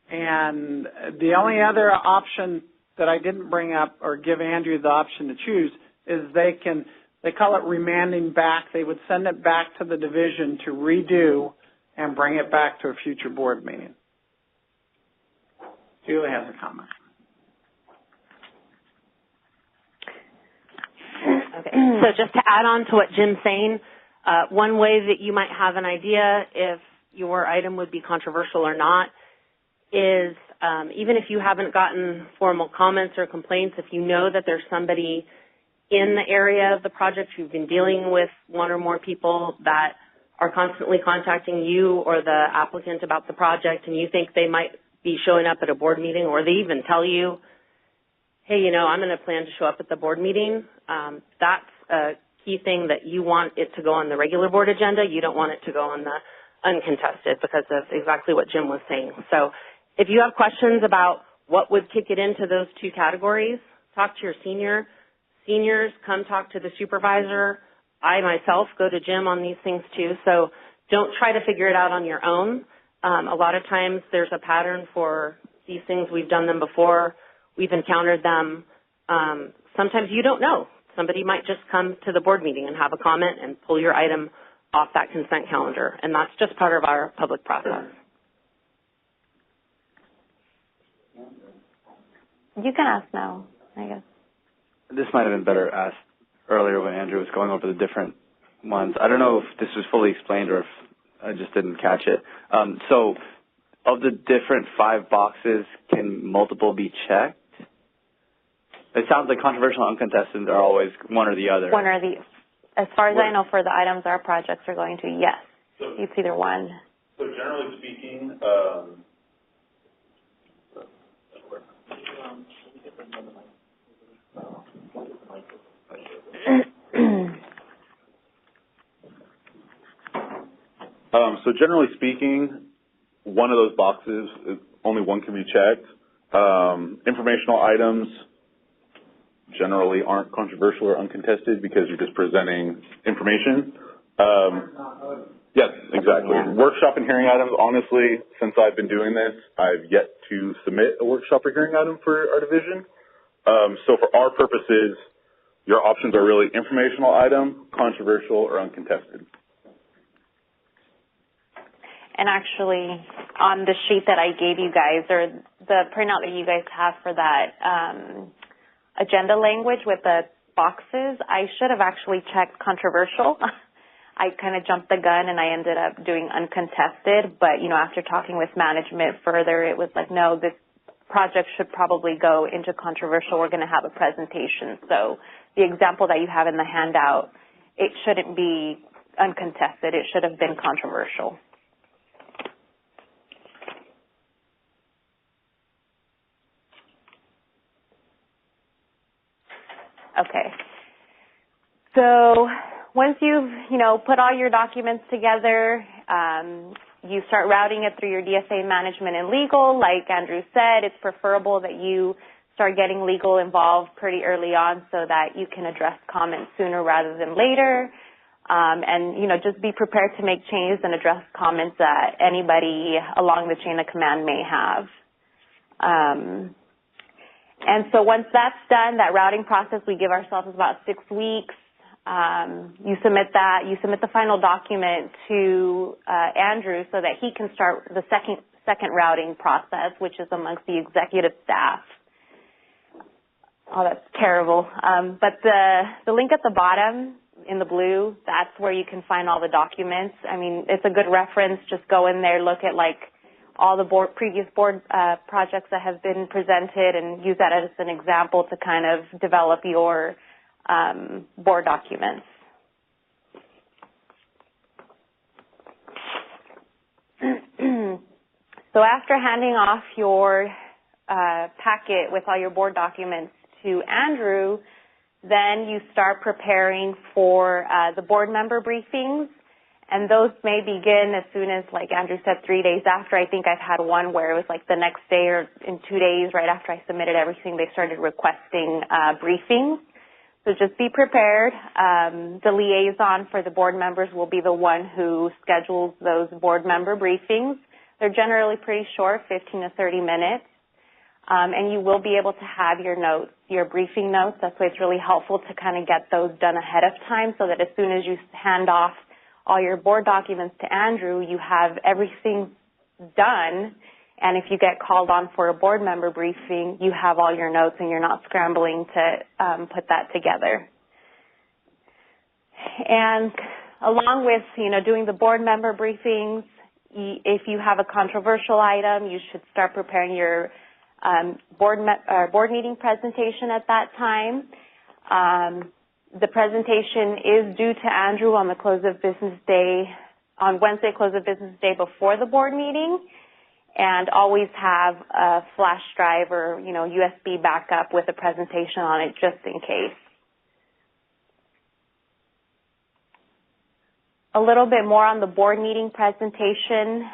And the only other option that I didn't bring up or give Andrew the option to choose is they call it remanding back. They would send it back to the division to redo and bring it back to a future board meeting. Julie has a comment. Okay. So just to add on to what Jim's saying, one way that you might have an idea if your item would be controversial or not is even if you haven't gotten formal comments or complaints, if you know that there's somebody in the area of the project who've been dealing with one or more people that are constantly contacting you or the applicant about the project, and you think they might be showing up at a board meeting, or they even tell you, hey, I'm going to plan to show up at the board meeting, that's a key thing that you want it to go on the regular board agenda. You don't want it to go on the uncontested because of exactly what Jim was saying. So if you have questions about what would kick it into those two categories, talk to your senior. Seniors, come talk to the supervisor. I myself go to Jim on these things too. So don't try to figure it out on your own. A lot of times there's a pattern for these things. We've done them before. We've encountered them. Sometimes you don't know. Somebody might just come to the board meeting and have a comment and pull your item off that consent calendar, and that's just part of our public process. You can ask now, I guess. This might have been better asked earlier when Andrew was going over the different ones. I don't know if this was fully explained or if I just didn't catch it. So of the different 5 boxes, can multiple be checked? It sounds like controversial and uncontested are always one or the other. One or the, as far as I know, for the items our projects are going to, yes. So, it's either one. So generally speaking, so generally speaking, one of those boxes, only one can be checked. Informational items generally aren't controversial or uncontested because you're just presenting information. Yes, exactly. Yeah. Workshop and hearing items, honestly, since I've been doing this, I've yet to submit a workshop or hearing item for our division. So for our purposes, your options are really informational item, controversial, or uncontested. And actually, on the sheet that I gave you guys, or the printout that you guys have for that agenda language with the boxes, I should have actually checked controversial. I kind of jumped the gun and I ended up doing uncontested, but, you know, after talking with management further, it was like, no, this project should probably go into controversial. We're going to have a presentation. So the example that you have in the handout, it shouldn't be uncontested. It should have been controversial. Okay. So once you've, put all your documents together, you start routing it through your DSA management and legal. Like Andrew said, it's preferable that you start getting legal involved pretty early on so that you can address comments sooner rather than later. And, just be prepared to make changes and address comments that anybody along the chain of command may have. And so once that's done, that routing process, we give ourselves about 6 weeks. You submit that. You submit the final document to Andrew so that he can start the second routing process, which is amongst the executive staff. Oh, that's terrible. But the link at the bottom in the blue, that's where you can find all the documents. I mean, it's a good reference. Just go in there, look at all the previous board projects that have been presented and use that as an example to kind of develop your board documents. So after handing off your packet with all your board documents to Andrew, then you start preparing for the board member briefings. And those may begin as soon as, like Andrew said, 3 days after. I think I've had one where it was like the next day or in 2 days right after I submitted everything, they started requesting briefings. So just be prepared. The liaison for the board members will be the one who schedules those board member briefings. They're generally pretty short, 15 to 30 minutes. And you will be able to have your notes, your briefing notes. That's why it's really helpful to kind of get those done ahead of time so that as soon as you hand off all your board documents to Andrew, you have everything done. And if you get called on for a board member briefing, you have all your notes and you're not scrambling to put that together. And along with, doing the board member briefings, if you have a controversial item, you should start preparing your board meeting presentation at that time. The presentation is due to Andrew on the close of business day, on Wednesday close of business day before the board meeting, and always have a flash drive or, USB backup with a presentation on it just in case. a little bit more on the board meeting presentation.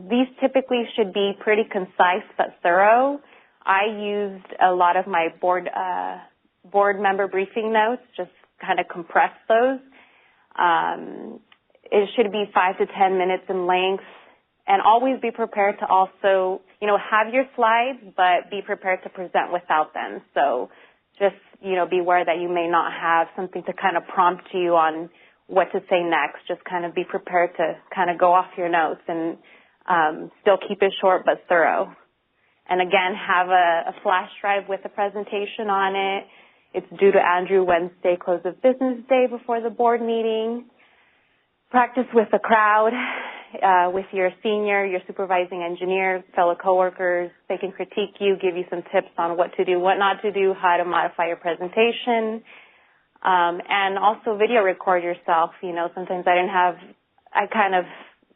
These typically should be pretty concise but thorough. I used a lot of my board member briefing notes, just kind of compress those. It should be 5 to 10 minutes in length, and always be prepared to also, have your slides, but be prepared to present without them. So just, be aware that you may not have something to kind of prompt you on what to say next. Just kind of be prepared to kind of go off your notes and still keep it short but thorough. And again, have a flash drive with a presentation on it. It's due to Andrew Wednesday, close of business day before the board meeting. Practice with the crowd, with your senior, your supervising engineer, fellow coworkers. They can critique you, give you some tips on what to do, what not to do, how to modify your presentation. And also video record yourself. Sometimes I kind of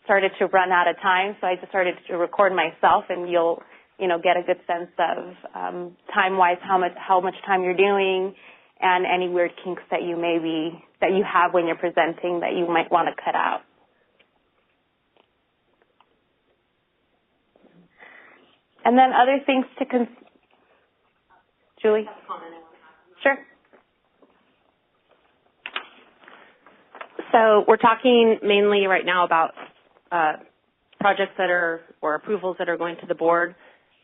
started to run out of time, so I just started to record myself, and you'll get a good sense of time-wise how much time you're doing, and any weird kinks that you have when you're presenting that you might want to cut out. And then other things to Julie? Sure. So we're talking mainly right now about projects or approvals that are going to the board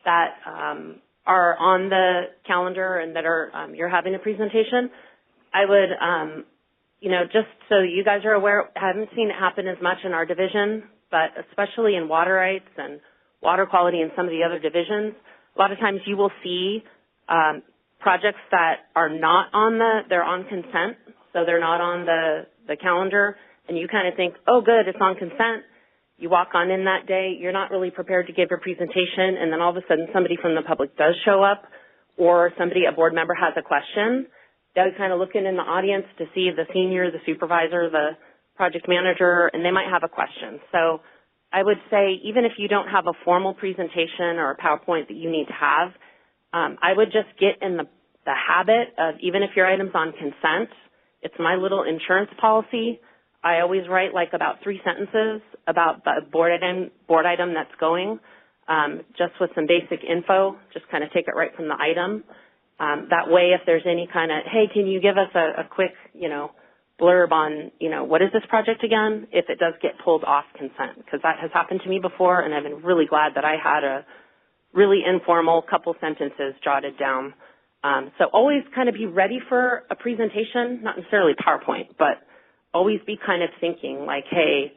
that are on the calendar and that are you're having a presentation. I would, just so you guys are aware, I haven't seen it happen as much in our division, but especially in water rights and water quality and some of the other divisions, a lot of times you will see projects that are not they're on consent, so they're not on the calendar, and you kind of think, oh good, it's on consent. You walk on in that day, you're not really prepared to give your presentation, and then all of a sudden somebody from the public does show up, or a board member has a question. They're kind of looking in the audience to see the senior, the supervisor, the project manager, and they might have a question. So I would say even if you don't have a formal presentation or a PowerPoint that you need to have, I would just get in the habit of, even if your item's on consent, it's my little insurance policy. I always write like about 3 sentences about the board item that's going, just with some basic info, just kind of take it right from the item. That way, if there's any kind of, hey, can you give us a quick, blurb on, what is this project again, if it does get pulled off consent, because that has happened to me before, and I've been really glad that I had a really informal couple sentences jotted down. So always kind of be ready for a presentation, not necessarily PowerPoint, but always be kind of thinking like, hey,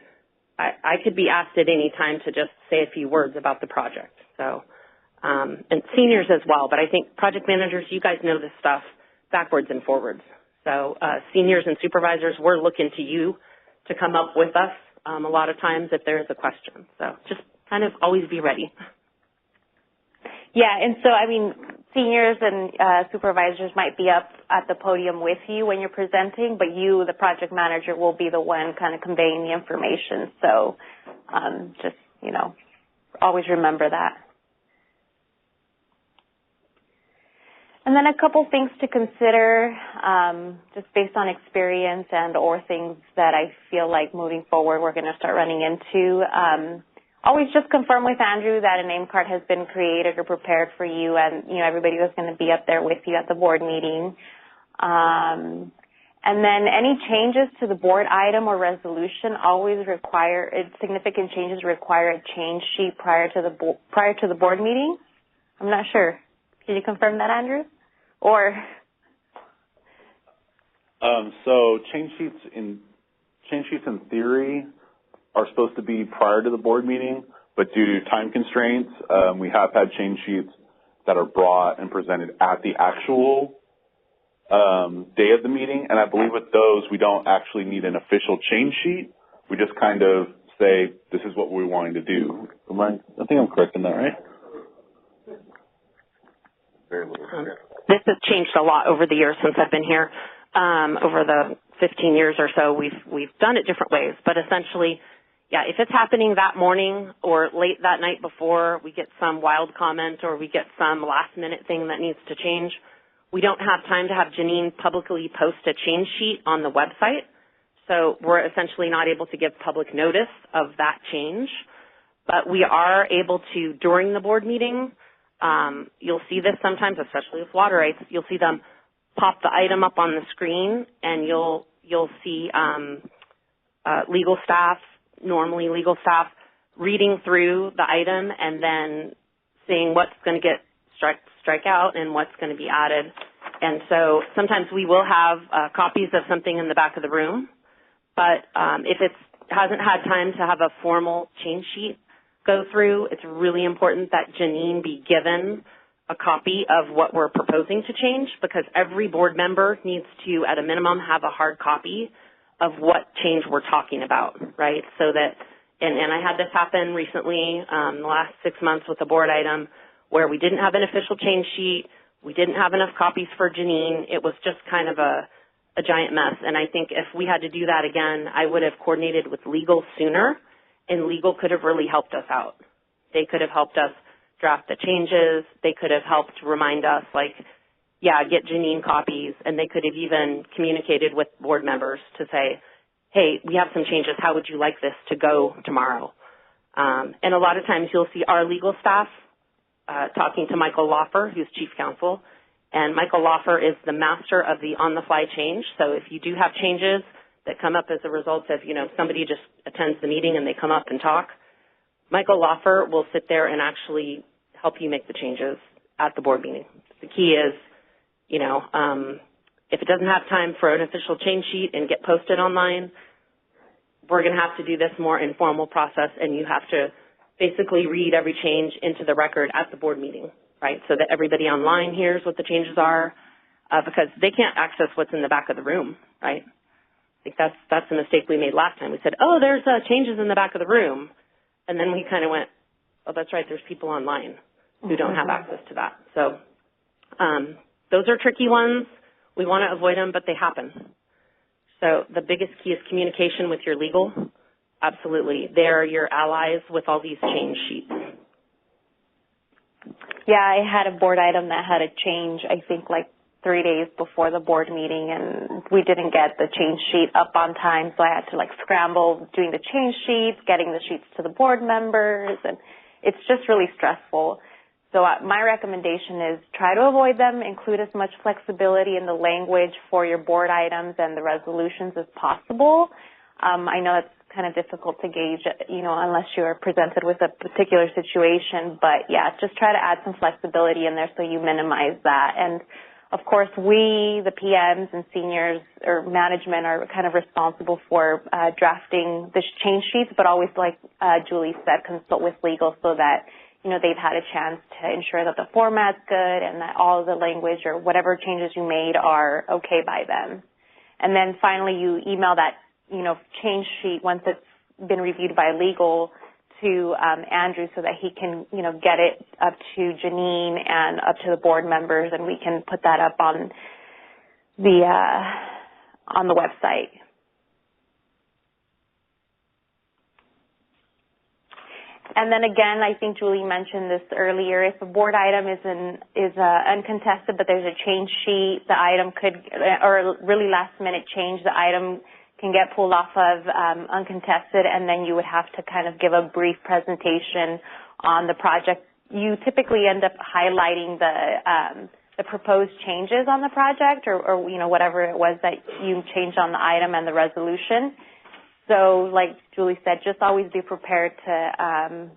I could be asked at any time to just say a few words about the project. So, and seniors as well, but I think project managers, you guys know this stuff backwards and forwards. So seniors and supervisors, we're looking to you to come up with us a lot of times if there is a question. So just kind of always be ready. Yeah, and so, seniors and supervisors might be up at the podium with you when you're presenting, but you, the project manager, will be the one kind of conveying the information. So just, always remember that. And then a couple things to consider, just based on experience and or things that I feel like moving forward we're going to start running into. Always just confirm with Andrew that a name card has been created or prepared for you, and everybody was going to be up there with you at the board meeting. And then any changes to the board item or resolution always significant changes require a change sheet prior to the board meeting. I'm not sure. Can you confirm that, Andrew? Or so change sheets in theory are supposed to be prior to the board meeting, but due to time constraints, we have had change sheets that are brought and presented at the actual day of the meeting, and I believe with those we don't actually need an official change sheet. We just kind of say this is what we're wanting to do. I think I'm correct in that, right? Very little. This has changed a lot over the years since I've been here. Over the 15 years or so, we've done it different ways, but essentially, yeah, if it's happening that morning or late that night before, we get some wild comment or we get some last-minute thing that needs to change, we don't have time to have Janine publicly post a change sheet on the website. So we're essentially not able to give public notice of that change, but we are able to, during the board meeting, you'll see this sometimes, especially with water rights, you'll see them pop the item up on the screen, and you'll see legal staff, normally legal staff, reading through the item and then seeing what's going to get strike out and what's going to be added. And so sometimes we will have copies of something in the back of the room, but if it hasn't had time to have a formal change sheet go through, it's really important that Janine be given a copy of what we're proposing to change, because every board member needs to, at a minimum, have a hard copy of what change we're talking about, right? So that, and I had this happen recently, the last 6 months with a board item where we didn't have an official change sheet, we didn't have enough copies for Janine. It was just kind of a giant mess. And I think if we had to do that again, I would have coordinated with legal sooner, and legal could have really helped us out. They could have helped us draft the changes. They could have helped remind us, like, yeah, get Janine copies, and they could have even communicated with board members to say, hey, we have some changes. How would you like this to go tomorrow? And a lot of times you'll see our legal staff talking to Michael Loffer, who's chief counsel, and Michael Loffer is the master of the on-the-fly change. So if you do have changes that come up as a result of, you know, somebody just attends the meeting and they come up and talk, Michael Loffer will sit there and actually help you make the changes at the board meeting. The key is, you know, if it doesn't have time for an official change sheet and get posted online, we're going to have to do this more informal process, and you have to basically read every change into the record at the board meeting, right, so that everybody online hears what the changes are, because they can't access what's in the back of the room, right? I think that's the mistake we made last time. We said, oh, there's changes in the back of the room, and then we kind of went, oh, that's right, there's people online who don't have access to that. So those are tricky ones. We want to avoid them, but they happen. So the biggest key is communication with your legal. Absolutely. They're your allies with all these change sheets. Yeah, I had a board item that had a change, I think, like 3 days before the board meeting, and we didn't get the change sheet up on time, so I had to, like, scramble doing the change sheets, getting the sheets to the board members, and it's just really stressful. So my recommendation is try to avoid them, include as much flexibility in the language for your board items and the resolutions as possible. I know it's kind of difficult to gauge, you know, unless you're presented with a particular situation, but yeah, just try to add some flexibility in there so you minimize that. And of course, we, the PMs and seniors or management, are kind of responsible for drafting the change sheets, but always, like Julie said, consult with legal so that, you know, they've had a chance to ensure that the format's good and that all of the language or whatever changes you made are okay by them. And then finally, you email that, you know, change sheet once it's been reviewed by legal to Andrew so that he can, you know, get it up to Janine and up to the board members, and we can put that up on the website. And then again, I think Julie mentioned this earlier, if a board item is uncontested but there's a change sheet, the item could, or a really last minute change, the item can get pulled off of uncontested, and then you would have to kind of give a brief presentation on the project. You typically end up highlighting the proposed changes on the project, or you know, whatever it was that you changed on the item and the resolution. So like Julie said, just always be prepared to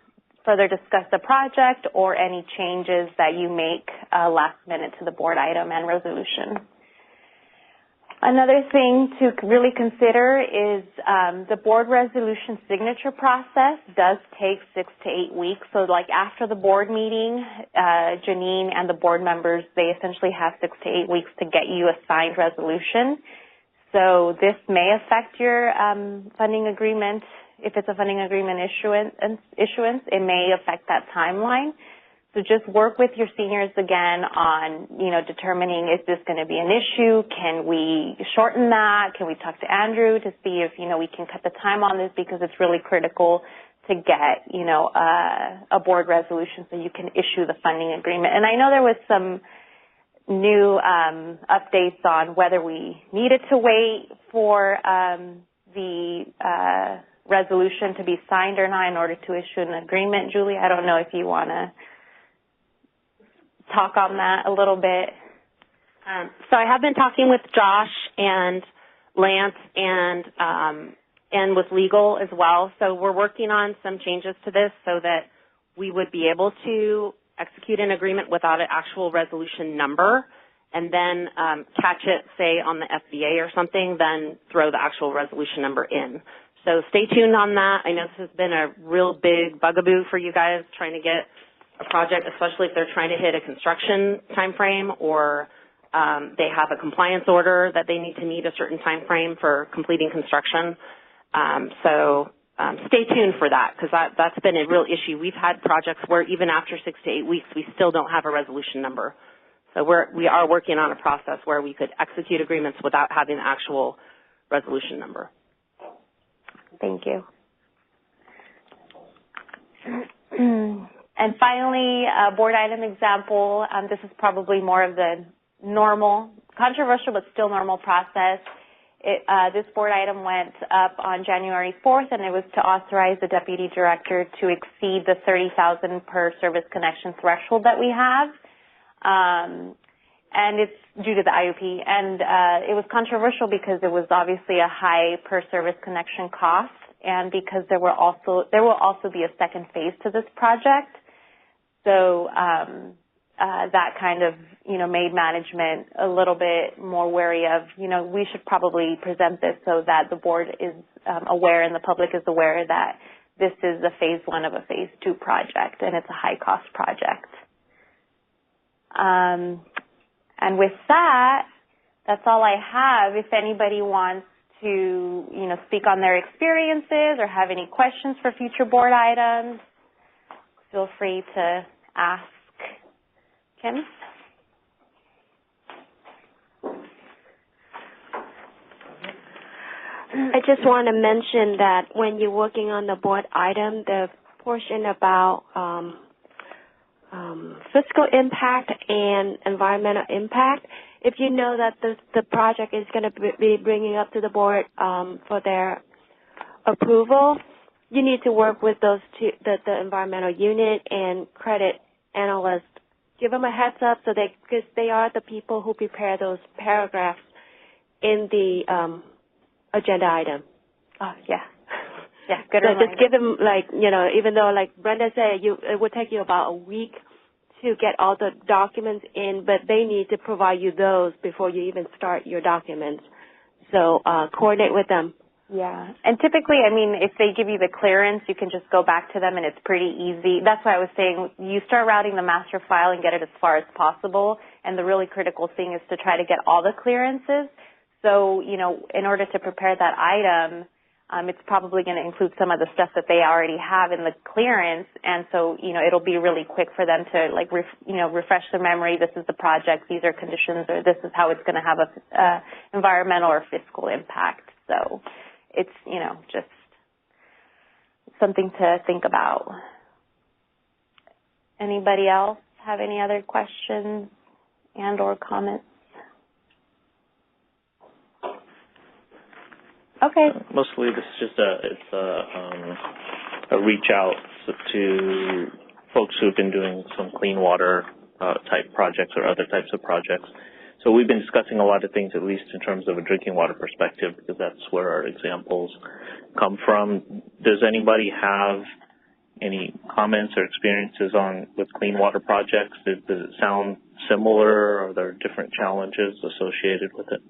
further discuss the project or any changes that you make last minute to the board item and resolution. Another thing to really consider is the board resolution signature process does take 6 to 8 weeks. So like after the board meeting, Janine and the board members, they essentially have 6 to 8 weeks to get you a signed resolution. So this may affect your funding agreement. If it's a funding agreement issuance, it may affect that timeline. So just work with your seniors again on, you know, determining, is this going to be an issue? Can we shorten that? Can we talk to Andrew to see if, you know, we can cut the time on this, because it's really critical to get, you know, a board resolution so you can issue the funding agreement. And I know there was some new updates on whether we needed to wait for the resolution to be signed or not in order to issue an agreement. Julie, I don't know if you want to talk on that a little bit. So I have been talking with Josh and Lance and with legal as well. So we're working on some changes to this so that we would be able to execute an agreement without an actual resolution number, and then catch it, say, on the FBA or something, then throw the actual resolution number in. So stay tuned on that. I know this has been a real big bugaboo for you guys trying to get a project, especially if they're trying to hit a construction time frame or they have a compliance order that they need to meet a certain time frame for completing construction. So stay tuned for that, because that's been a real issue. We've had projects where even after 6 to 8 weeks, we still don't have a resolution number. So we are working on a process where we could execute agreements without having the actual resolution number. Thank you. And finally, a board item example. This is probably more of the normal, controversial but still normal process. This board item went up on January 4th, and it was to authorize the deputy director to exceed the 30,000 per service connection threshold that we have. And it's due to the IUP. And it was controversial because it was obviously a high per service connection cost, and because there will also be a second phase to this project. So that kind of, made management a little bit more wary of, we should probably present this so that the board is aware and the public is aware that this is the phase 1 of a phase 2 project, and it's a high cost project. And with that, that's all I have. If anybody wants to, speak on their experiences or have any questions for future board items, feel free to ask. Kim? I just want to mention that when you're working on the board item, the portion about fiscal impact and environmental impact, if you know that the project is going to be bringing up to the board for their approval, you need to work with those two, the environmental unit and credit analyst. Give them a heads up because they are the people who prepare those paragraphs in the agenda item. Oh, yeah. Yeah, good so reminder. just give them, even though, like Brenda said, it would take you about a week to get all the documents in, but they need to provide you those before you even start your documents. So coordinate with them. Yeah. And typically, if they give you the clearance, you can just go back to them and it's pretty easy. That's why I was saying you start routing the master file and get it as far as possible. And the really critical thing is to try to get all the clearances. So, in order to prepare that item, it's probably going to include some of the stuff that they already have in the clearance. And so, it'll be really quick for them to refresh their memory. This is the project. These are conditions, or this is how it's going to have a environmental or fiscal impact. So it's, just something to think about. Anybody else have any other questions and or comments? Okay. Mostly this is just a reach out to folks who've been doing some clean water type projects or other types of projects. So we've been discussing a lot of things, at least in terms of a drinking water perspective, because that's where our examples come from. Does anybody have any comments or experiences with clean water projects? Does it sound similar, or are there different challenges associated with it?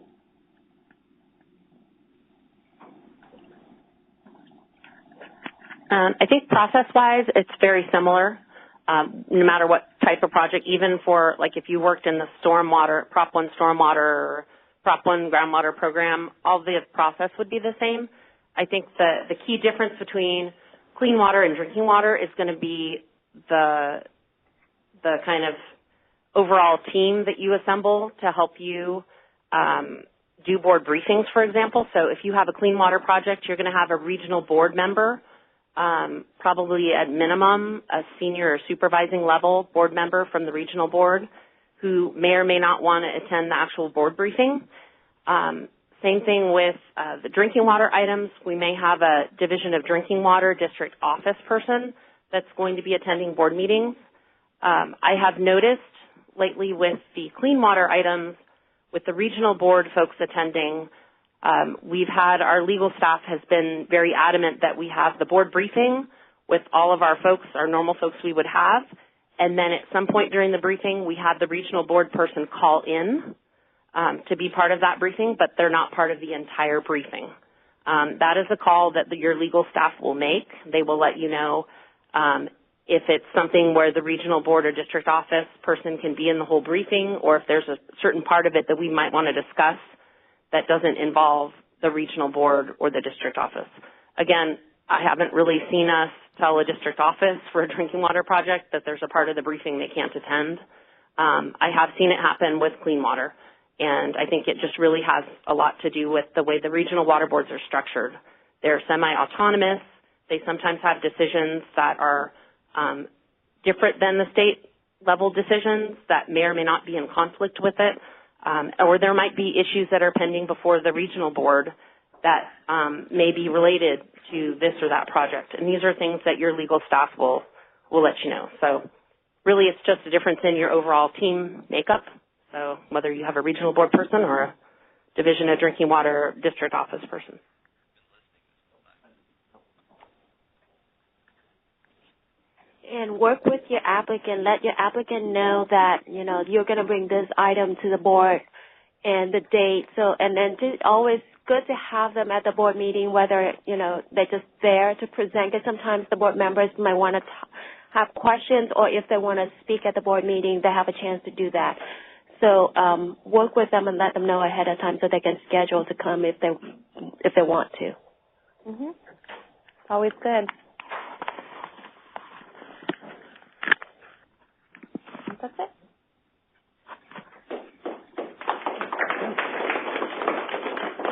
I think process-wise, it's very similar, no matter what type of project, even for, if you worked in the stormwater, Prop 1 stormwater or Prop 1 groundwater program, all the process would be the same. I think the key difference between clean water and drinking water is going to be the kind of overall team that you assemble to help you do board briefings, for example. So if you have a clean water project, you're going to have a regional board member, probably at minimum a senior or supervising level board member from the regional board who may or may not want to attend the actual board briefing. Same thing with the drinking water items. We may have a Division of Drinking Water district office person that's going to be attending board meetings. I have noticed lately with the clean water items, with the regional board folks attending, we've had our legal staff has been very adamant that we have the board briefing with all of our folks, our normal folks we would have, and then at some point during the briefing, we had the regional board person call in to be part of that briefing, but they're not part of the entire briefing. That is a call that your legal staff will make. They will let you know if it's something where the regional board or district office person can be in the whole briefing, or if there's a certain part of it that we might want to discuss that doesn't involve the regional board or the district office. Again, I haven't really seen us tell a district office for a drinking water project that there's a part of the briefing they can't attend. I have seen it happen with clean water, and I think it just really has a lot to do with the way the regional water boards are structured. They're semi-autonomous. They sometimes have decisions that are different than the state level decisions that may or may not be in conflict with it, or there might be issues that are pending before the regional board that may be related to this or that project. And these are things that your legal staff will let you know. So really it's just a difference in your overall team makeup. So whether you have a regional board person or a Division of Drinking Water district office person. And work with your applicant. Let your applicant know that, you know, you're going to bring this item to the board and the date. So, and then just always good to have them at the board meeting, whether, you know, they're just there to present, because sometimes the board members might want to have questions, or if they want to speak at the board meeting, they have a chance to do that. So work with them and let them know ahead of time so they can schedule to come if they want to. Mm-hmm. Always good. That's it.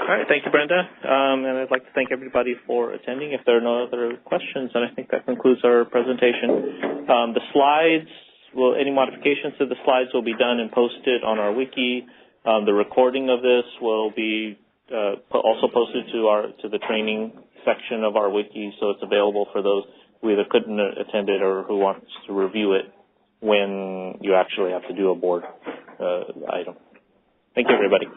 All right, thank you, Brenda. And I'd like to thank everybody for attending. If there are no other questions, then I think that concludes our presentation. The slides, any modifications to the slides will be done and posted on our wiki. The recording of this will be also posted to the training section of our wiki, so it's available for those who either couldn't attend it or who wants to review it when you actually have to do a board item. Thank you, everybody.